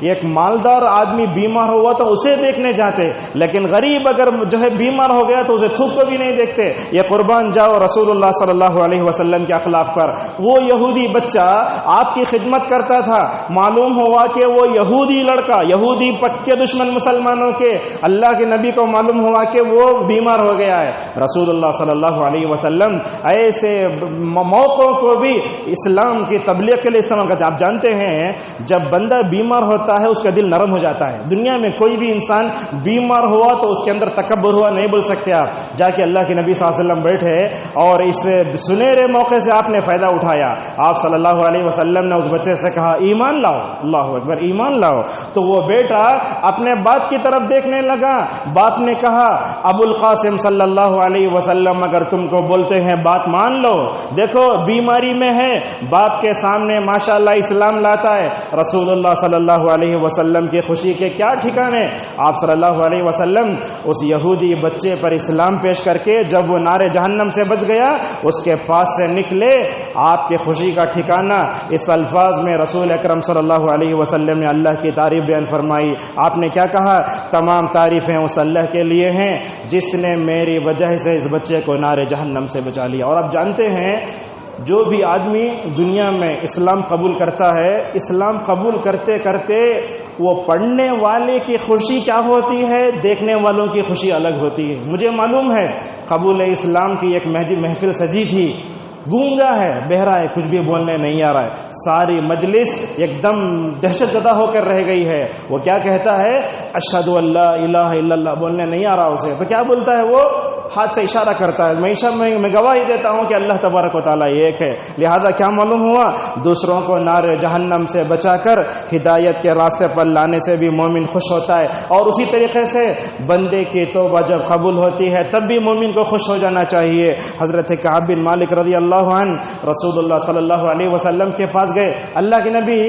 Speaker 1: ایک مالدار آدمی بیمار ہوا تو اسے دیکھنے جاتے، لیکن غریب اگر جو ہے بیمار ہو گیا تو اسے تھوک کو بھی نہیں دیکھتے. یہ قربان جاؤ رسول اللہ صلی اللہ علیہ وسلم کے اخلاق پر. وہ یہودی بچہ آپ کی خدمت کرتا تھا، معلوم ہوا کہ وہ یہودی لڑکا، یہودی پکے دشمن مسلمانوں کے، اللہ کے نبی کو معلوم ہوا کہ وہ بیمار ہو گیا ہے. رسول اللہ صلی اللہ علیہ وسلم ایسے موقعوں کو بھی اسلام کی تبلیغ کے لیے استعمال کرتے ہیں. آپ جانتے ہیں جب بندہ بیمار ہوتا ہے اس کا دل نرم ہو جاتا ہے. دنیا میں کوئی بھی انسان بیمار ہوا تو اس کے اندر تکبر ہوا نہیں بول سکتے. آپ جا کے اللہ کے نبی صلی اللہ علیہ وسلم بیٹھے اور اس سنہرے موقع سے آپ نے فائدہ اٹھایا. آپ صلی اللہ علیہ وسلم نے اس بچے سے کہا ایمان لاؤ، اللہ اکبر، ایمان لاؤ. تو وہ بیٹا اپنے باپ کی طرف دیکھنے لگا. باپ نے کہا ابو القاسم صلی اللہ علیہ وسلم اگر تم کو بولتے ہیں بات مان لو، دیکھو بیماری میں ہے، باپ کے سامنے ماشاءاللہ اسلام لاتا ہے. رسول اللہ صلی اللہ علیہ وسلم کی خوشی کے کیا ٹھکانے. آپ صلی اللہ علیہ وسلم اس یہودی بچے پر اسلام پیش کر کے جب وہ نارے جہنم سے بچ گیا اس کے پاس سے نکلے، آپ کی خوشی کا ٹھکانہ اس الفاظ میں رسول اکرم صلی اللہ علیہ وسلم نے اللہ کی تعریف بیان فرمائی. آپ نے کیا کہا؟ تمام تعریفیں اس اللہ کے لیے ہیں جس نے میری وجہ سے اس بچے کو نارے جہنم سے بچا لیا. اور آپ جانتے ہیں جو بھی آدمی دنیا میں اسلام قبول کرتا ہے، اسلام قبول کرتے کرتے وہ پڑھنے والے کی خوشی کیا ہوتی ہے، دیکھنے والوں کی خوشی الگ ہوتی ہے. مجھے معلوم ہے قبول اسلام کی ایک محفل سجی تھی، گونگا ہے، بہرا ہے، کچھ بھی بولنے نہیں آ رہا ہے. ساری مجلس ایک دم دہشت زدہ ہو کر رہ گئی ہے. وہ کیا کہتا ہے؟ اشہد ان لا الہ الا اللہ بولنے نہیں آ رہا اسے. تو کیا بولتا ہے وہ؟ ہاتھ سے اشارہ کرتا ہے، میں گواہی دیتا ہوں کہ اللہ تبارک و تعالیٰ ایک ہے۔ لہذا کیا معلوم ہوا، دوسروں کو نار جہنم سے بچا کر ہدایت کے راستے پر لانے سے بھی مومن خوش ہوتا ہے، اور اسی طریقے سے بندے کی توبہ جب قبول ہوتی ہے تب بھی مومن کو خوش ہو جانا چاہیے۔ حضرت کعب بن مالک رضی اللہ عنہ رسول اللہ صلی اللہ علیہ وسلم کے پاس گئے، اللہ کے نبی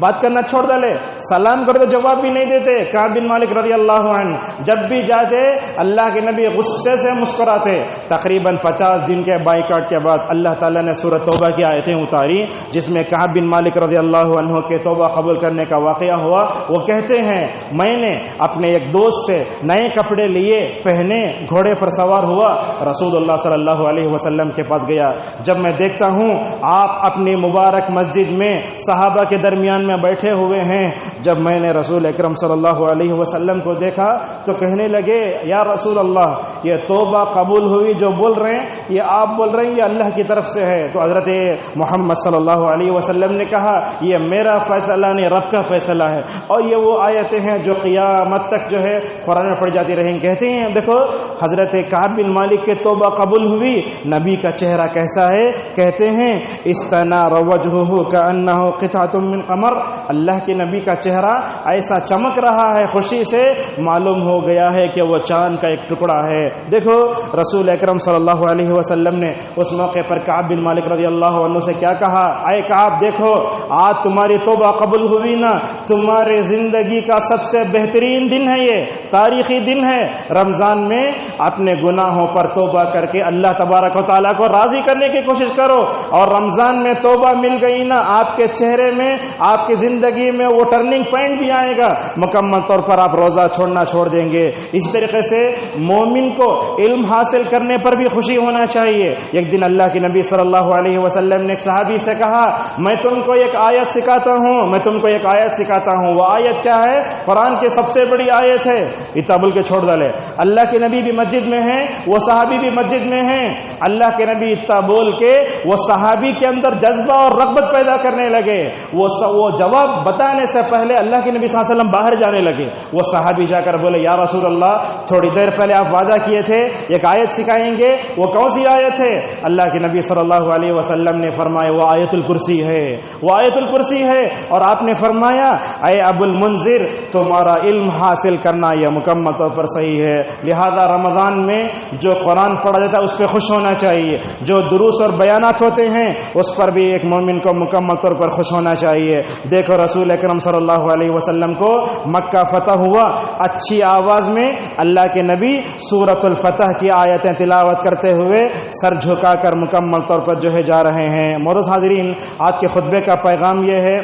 Speaker 1: بات کرنا چھوڑ ڈالے، سلام کرو تو جواب بھی نہیں دیتے۔ کعب بن مالک رضی اللہ عنہ جب بھی جاتے اللہ کے نبی غصے سے مسکراتے۔ تقریباً 50 دن کے بائیکاٹ کے بعد اللہ تعالیٰ نے سورۃ توبہ کی آیتیں اتاری جس میں کعب بن مالک رضی اللہ عنہ کے توبہ قبول کرنے کا واقعہ ہوا۔ وہ کہتے ہیں میں نے اپنے ایک دوست سے نئے کپڑے لیے، پہنے، گھوڑے پر سوار ہوا، رسول اللہ صلی اللہ علیہ وسلم کے پاس گیا۔ جب میں دیکھتا ہوں آپ اپنی مبارک مسجد میں صحابہ کے درمیان میں بیٹھے ہوئے ہیں، جب میں نے رسول اکرم صلی اللہ علیہ وسلم کو دیکھا تو کہنے لگے یا رسول اللہ یہ توبہ قبول ہوئی جو بول رہے ہیں یہ آپ بول رہے ہیں یہ اللہ کی طرف سے ہے؟ تو حضرت محمد صلی اللہ علیہ وسلم نے کہا یہ میرا فیصلہ نہیں، رب کا فیصلہ ہے، اور یہ وہ آیتیں ہیں جو قیامت تک جو ہے قرآن میں پڑھی جاتی رہیں۔ کہتے ہیں دیکھو حضرت کعب بن مالک کے توبہ قبول ہوئی، نبی کا چہرہ کیسا ہے؟ کہتے ہیں استنار وجهه كأنه قطعة من قمر، اللہ کے نبی کا چہرہ ایسا چمک رہا ہے، خوشی سے معلوم ہو گیا ہے کہ وہ چاند کا ایک ٹکڑا ہے۔ دیکھو رسول اکرم صلی اللہ علیہ وسلم نے اس موقع پر کعب بن مالک رضی اللہ عنہ سے کیا کہا؟ اے کعب دیکھو آج تمہاری توبہ قبول ہوئی نا، تمہاری زندگی کا سب سے بہترین دن ہے، یہ تاریخی دن ہے۔ رمضان میں اپنے گناہوں پر توبہ کر کے اللہ تبارک و تعالیٰ کو راضی کرنے کی کوشش کرو، اور رمضان میں توبہ مل گئی نا آپ کے چہرے میں، آپ کی زندگی میں وہ ٹرننگ پوائنٹ بھی آئے گا، مکمل طور پر آپ روزہ چھوڑنا چھوڑ دیں گے۔ اس طریقے سے مومن کو علم حاصل کرنے پر بھی خوشی ہونا چاہیے۔ ایک دن اللہ کے نبی صلی اللہ علیہ وسلم نے ایک صحابی سے کہا میں تم کو ایک آیت سکھاتا ہوں، میں تم کو ایک آیت سکھاتا ہوں۔ وہ آیت کیا ہے؟ قرآن کی سب سے بڑی آیت ہے، اتنا بول کے چھوڑ ڈالے۔ اللہ کے نبی بھی مسجد میں ہیں، وہ صحابی بھی مسجد میں ہیں، اللہ کے نبی اتنا بول کے وہ صحابی کے اندر جذبہ اور رغبت پیدا کرنے لگے۔ وہ جواب بتانے سے پہلے اللہ کے نبی صلی اللہ علیہ وسلم باہر جانے لگے۔ وہ صحابی جا کر بولے یا رسول اللہ تھوڑی دیر پہلے آپ وعدہ کیے تھے ایک آیت سکھائیں گے، وہ کون سی آیت ہے؟ اللہ کے نبی صلی اللہ علیہ وسلم نے فرمایا وہ آیت الکرسی ہے، وہ آیت الکرسی ہے، اور آپ نے فرمایا اے ابو المنذر تمہارا علم حاصل کرنا یہ مکمل طور پر صحیح ہے۔ لہذا رمضان میں جو قرآن پڑھا جاتا ہے اس پہ خوش ہونا چاہیے، جو دروس اور بیانات ہوتے ہیں اس پر بھی ایک مومن کو مکمل طور پر خوش ہونا چاہیے۔ دیکھو رسول اکرم صلی اللہ علیہ وسلم کو مکہ فتح ہوا، اچھی آواز میں اللہ کے نبی سورۃ الفتح کی آیتیں تلاوت کرتے ہوئے سر جھکا کر مکمل طور پر جو ہے جا رہے ہیں۔ معزز حاضرین، آج کے خطبے کا پیغام یہ ہے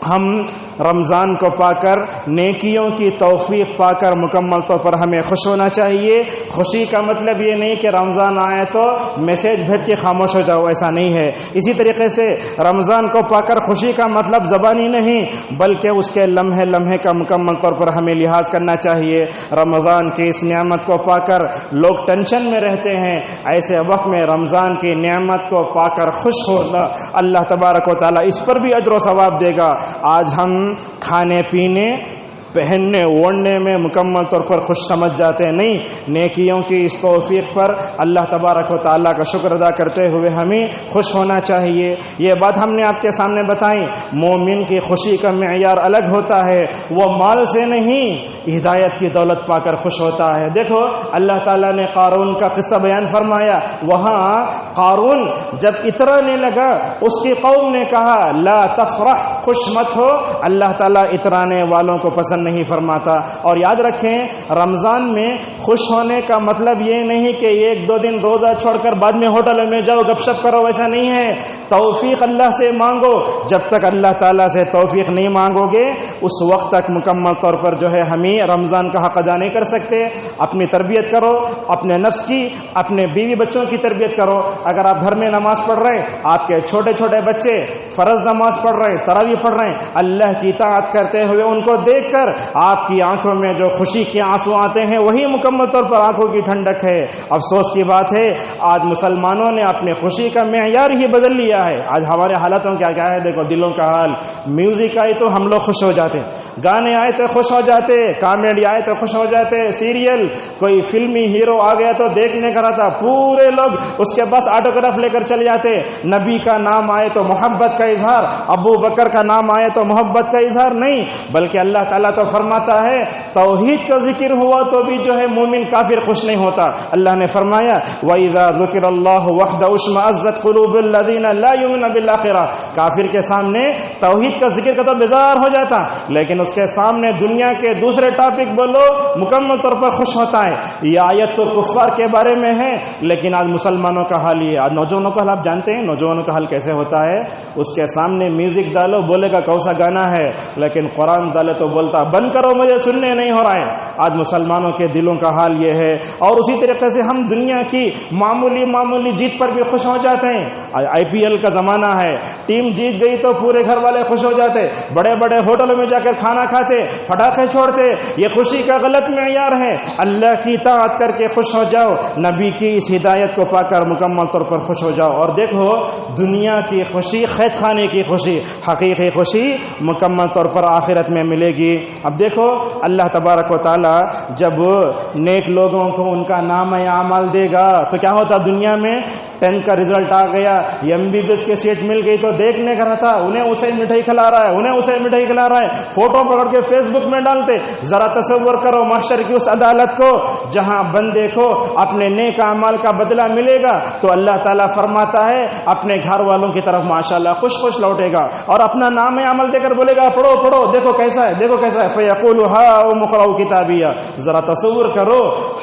Speaker 1: ہم رمضان کو پا کر نیکیوں کی توفیق پا کر مکمل طور پر ہمیں خوش ہونا چاہیے۔ خوشی کا مطلب یہ نہیں کہ رمضان آئے تو میسیج بھیج کے خاموش ہو جاؤ، ایسا نہیں ہے۔ اسی طریقے سے رمضان کو پا کر خوشی کا مطلب زبانی نہیں بلکہ اس کے لمحے لمحے کا مکمل طور پر ہمیں لحاظ کرنا چاہیے۔ رمضان کی اس نعمت کو پا کر لوگ ٹینشن میں رہتے ہیں، ایسے وقت میں رمضان کی نعمت کو پا کر خوش ہونا اللہ تبارک و تعالیٰ اس پر بھی اجر و ثواب دے گا۔ آج ہم کھانے پینے پہننے اوڑھنے میں مکمل طور پر خوش سمجھ جاتے ہیں، نہیں، نیکیوں کی اس توفیق پر اللہ تبارک و تعالیٰ کا شکر ادا کرتے ہوئے ہمیں خوش ہونا چاہیے۔ یہ بات ہم نے آپ کے سامنے بتائی۔ مومن کی خوشی کا معیار الگ ہوتا ہے، وہ مال سے نہیں ہدایت کی دولت پا کر خوش ہوتا ہے۔ دیکھو اللہ تعالیٰ نے قارون کا قصہ بیان فرمایا، وہاں قارون جب اترانے لگا اس کی قوم نے کہا لا تفرح، خوش مت ہو، اللہ تعالیٰ اترانے والوں کو پسند نہیں فرماتا۔ اور یاد رکھیں رمضان میں خوش ہونے کا مطلب یہ نہیں کہ ایک دو دن روزہ چھوڑ کر بعد میں ہوٹل میں جاؤ گپ شپ کرو، ایسا نہیں ہے۔ توفیق اللہ سے مانگو، جب تک اللہ تعالیٰ سے توفیق نہیں مانگو گے اس وقت تک مکمل طور پر جو ہے ہمیں رمضان کا حق ادا نہیں کر سکتے۔ اپنی تربیت کرو، اپنے نفس کی، اپنے بیوی بچوں کی تربیت کرو، اگر آپ گھر میں نماز پڑھ رہے ہیں، آپ کے چھوٹے چھوٹے بچے فرض نماز پڑھ رہے ہیں، تراویح پڑھ رہے ہیں، اللہ کی اطاعت کرتے ہوئے ان کو دیکھ کر آپ کی آنکھوں میں جو خوشی کے آنسو آتے ہیں وہی مکمل طور پر آنکھوں کی ٹھنڈک ہے۔ افسوس کی بات ہے آج مسلمانوں نے اپنے خوشی کا معیار ہی بدل لیا ہے۔ آج ہمارے حالتوں کیا ہے، دیکھو دلوں کا حال۔ میوزک آئے تو ہم لوگ خوش ہو جاتے، گانے آئے تو خوش ہو جاتے، کامیڈی آئے تو خوش ہو جاتے، سیریل کوئی فلمی ہیرو آ گیا تو دیکھنے کا رہتا، پورے لوگ اس کے بس آٹوگراف لے کر چلے جاتے۔ نبی کا نام آئے تو محبت کا اظہار، ابو بکر کا نام آئے تو محبت کا اظہار نہیں، بلکہ اللہ تعالیٰ تو فرماتا ہے توحید کا ذکر ہوا تو بھی جو ہے مومن کافر خوش نہیں ہوتا۔ اللہ نے فرمایا وَإِذَا ذُكِرَ اللَّهُ وَحْدَهُ اشْمَأَزَّتْ قُلُوبُ الَّذِينَ لَا يُؤْمِنُونَ بِالْآخِرَةِ، کافر کے سامنے توحید کا ذکر کا تو بیزار ہو جاتا، لیکن اس کے سامنے دنیا کے دوسرے ٹاپک بولو مکمل طور پر خوش ہوتا ہے۔ یہ آیت تو کفار کے بارے میں ہے، لیکن آج مسلمانوں کا حال یہ، آج نوجوانوں کا حال آپ جانتے ہیں نوجوانوں کا حال کیسے ہوتا ہے؟ اس کے سامنے میوزک ڈالو بولے گا کون سا گانا ہے، لیکن قرآن ڈالے تو بولتا بند کرو مجھے سننے نہیں ہو رہا ہے۔ آج مسلمانوں کے دلوں کا حال یہ ہے، اور اسی طریقے سے ہم دنیا کی معمولی جیت پر بھی خوش ہو جاتے ہیں۔ آئی پی ایل کا زمانہ ہے، ٹیم جیت گئی تو پورے گھر والے خوش ہو جاتے، بڑے بڑے ہوٹلوں میں جا کر کھانا کھاتے، پٹاخے چھوڑتے۔ یہ خوشی کا غلط معیار ہے۔ اللہ کی اطاعت کر کے خوش ہو جاؤ، نبی کی اس ہدایت کو پا کر مکمل طور پر خوش ہو جاؤ، اور دیکھو دنیا کی خوشی، قید خانے کی خوشی، حقیقی خوشی مکمل طور پر آخرت میں ملے گی۔ اب دیکھو اللہ تبارک و تعالی جب نیک لوگوں کو ان کا نام اعمال دے گا تو کیا ہوتا، دنیا میں 10 کا رزلٹ آ گیا، MBBS کی سیٹ مل گئی تو دیکھنے کا تھا انہیں اسے مٹھائی کھلا رہا ہے، انہیں اسے مٹھائی کھلا رہا ہے، فوٹو پکڑ کے فیس بک میں ڈالتے۔ ذرا تصور کرو محشر کی اس عدالت کو جہاں بندے کو اپنے نیک اعمال کا بدلہ ملے گا تو اللہ تعالیٰ فرماتا ہے اپنے گھر والوں کی طرف ماشاءاللہ خوش خوش لوٹے گا اور اپنا نام عمل دے کر بولے گا پڑھو پڑھو دیکھو کیسا ہے، دیکھو کیسا ہے۔ فیقول ہاؤم اقرؤوا کتابیہ، ذرا تصور کرو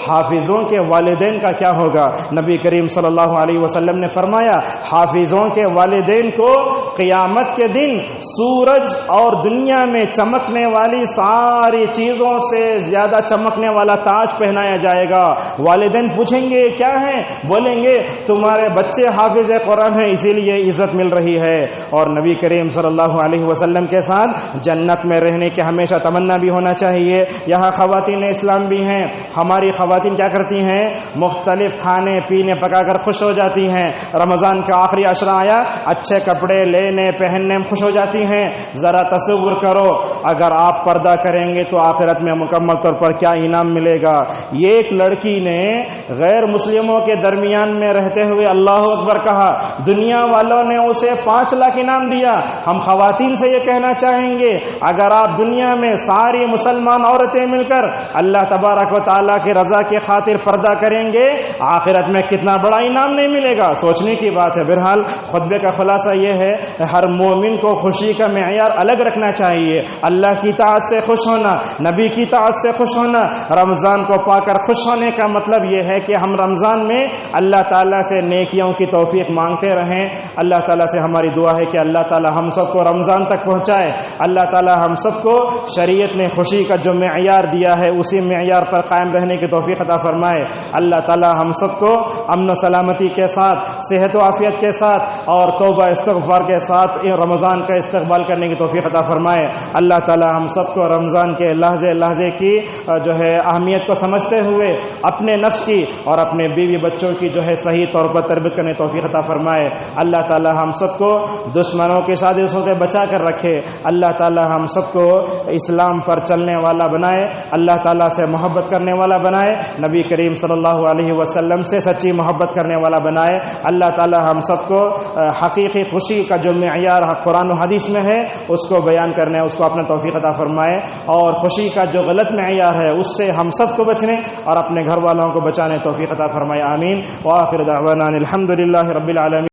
Speaker 1: حافظوں کے والدین کا کیا ہوگا۔ نبی کریم صلی اللہ علیہ وسلم نے فرمایا حافظوں کے والدین کو قیامت کے دن سورج اور دنیا میں چمکنے والی ساری چیزوں سے زیادہ چمکنے والا تاج پہنایا جائے گا۔ والدین پوچھیں گے کیا ہے، بولیں گے تمہارے بچے حافظ قرآن ہیں اسی لیے عزت مل رہی ہے۔ اور نبی کریم صلی اللہ علیہ وسلم کے ساتھ جنت میں رہنے کی ہمیشہ تمنا بھی ہونا چاہیے۔ یہاں خواتین اسلام بھی ہیں، ہماری خواتین کیا کرتی ہیں، مختلف کھانے پینے پکا کر خوش ہو جاتی ہیں۔ رمضان کا آخری عشرہ آیا، اچھے کپڑے لینے پہننے میں خوش ہو جاتی ہیں۔ ذرا تصور کرو اگر آپ پردہ کریں گے تو آخرت میں مکمل طور پر کیا انعام ملے گا۔ یہ ایک لڑکی نے غیر مسلموں کے درمیان میں رہتے ہوئے اللہ اکبر کہا، دنیا والوں نے اسے 5 لاکھ انعام دیا۔ ہم خواتین سے یہ کہنا چاہیں گے اگر آپ دنیا میں ساری مسلمان عورتیں مل کر اللہ تبارک و تعالیٰ کی رضا کی خاطر پردہ کریں گے آخرت میں کتنا بڑا انعام نہیں ملے گا، سوچنے کی بات ہے۔ بہرحال خطبے کا خلاصہ یہ ہے ہر مومن کو خوشی کا معیار الگ رکھنا چاہیے۔ اللہ کی اطاعت سے خوش ہونا، نبی کی اطاعت سے خوش ہونا، رمضان کو پا کر خوش ہونے کا مطلب یہ ہے کہ ہم رمضان میں اللہ تعالیٰ سے نیکیوں کی توفیق مانگتے رہیں۔ اللہ تعالیٰ سے ہماری دعا ہے کہ اللہ تعالیٰ ہم سب کو رمضان تک پہنچائے۔ اللہ تعالیٰ ہم سب کو شریعت نے خوشی کا جو معیار دیا ہے اسی معیار پر قائم رہنے کی توفیق عطا فرمائے۔ اللہ تعالیٰ ہم سب کو امن و سلامتی کے ساتھ، صحت و عافیت کے ساتھ اور توبہ استغفار کے ساتھ رمضان کا استقبال کرنے کی توفیق عطا فرمائے۔ اللہ تعالیٰ ہم سب کو رمضان کے لحظے لحظے کی جو ہے اہمیت کو سمجھتے ہوئے اپنے نفس کی اور اپنے بیوی بچوں کی جو ہے صحیح طور پر تربیت کرنے کی توفیق عطا فرمائے۔ اللہ تعالیٰ ہم سب کو دشمنوں کی سازشوں سے بچا کر رکھے۔ اللہ تعالیٰ ہم سب کو اسلام پر چلنے والا بنائے، اللہ تعالیٰ سے محبت کرنے والا بنائے، نبی کریم صلی اللہ علیہ وسلم سے سچی محبت کرنے والا بنائے۔ اللہ تعالیٰ ہم سب کو حقیقی خوشی کا جو معیار قرآن و حدیث میں ہے اس کو بیان کرنے، اس کو اپنا توفیق عطا فرمائے، اور خوشی کا جو غلط معیار ہے اس سے ہم سب کو بچنے اور اپنے گھر والوں کو بچانے توفیق عطا فرمائے۔ آمین۔ وآخر دعوانا الحمد للہ رب العالمین۔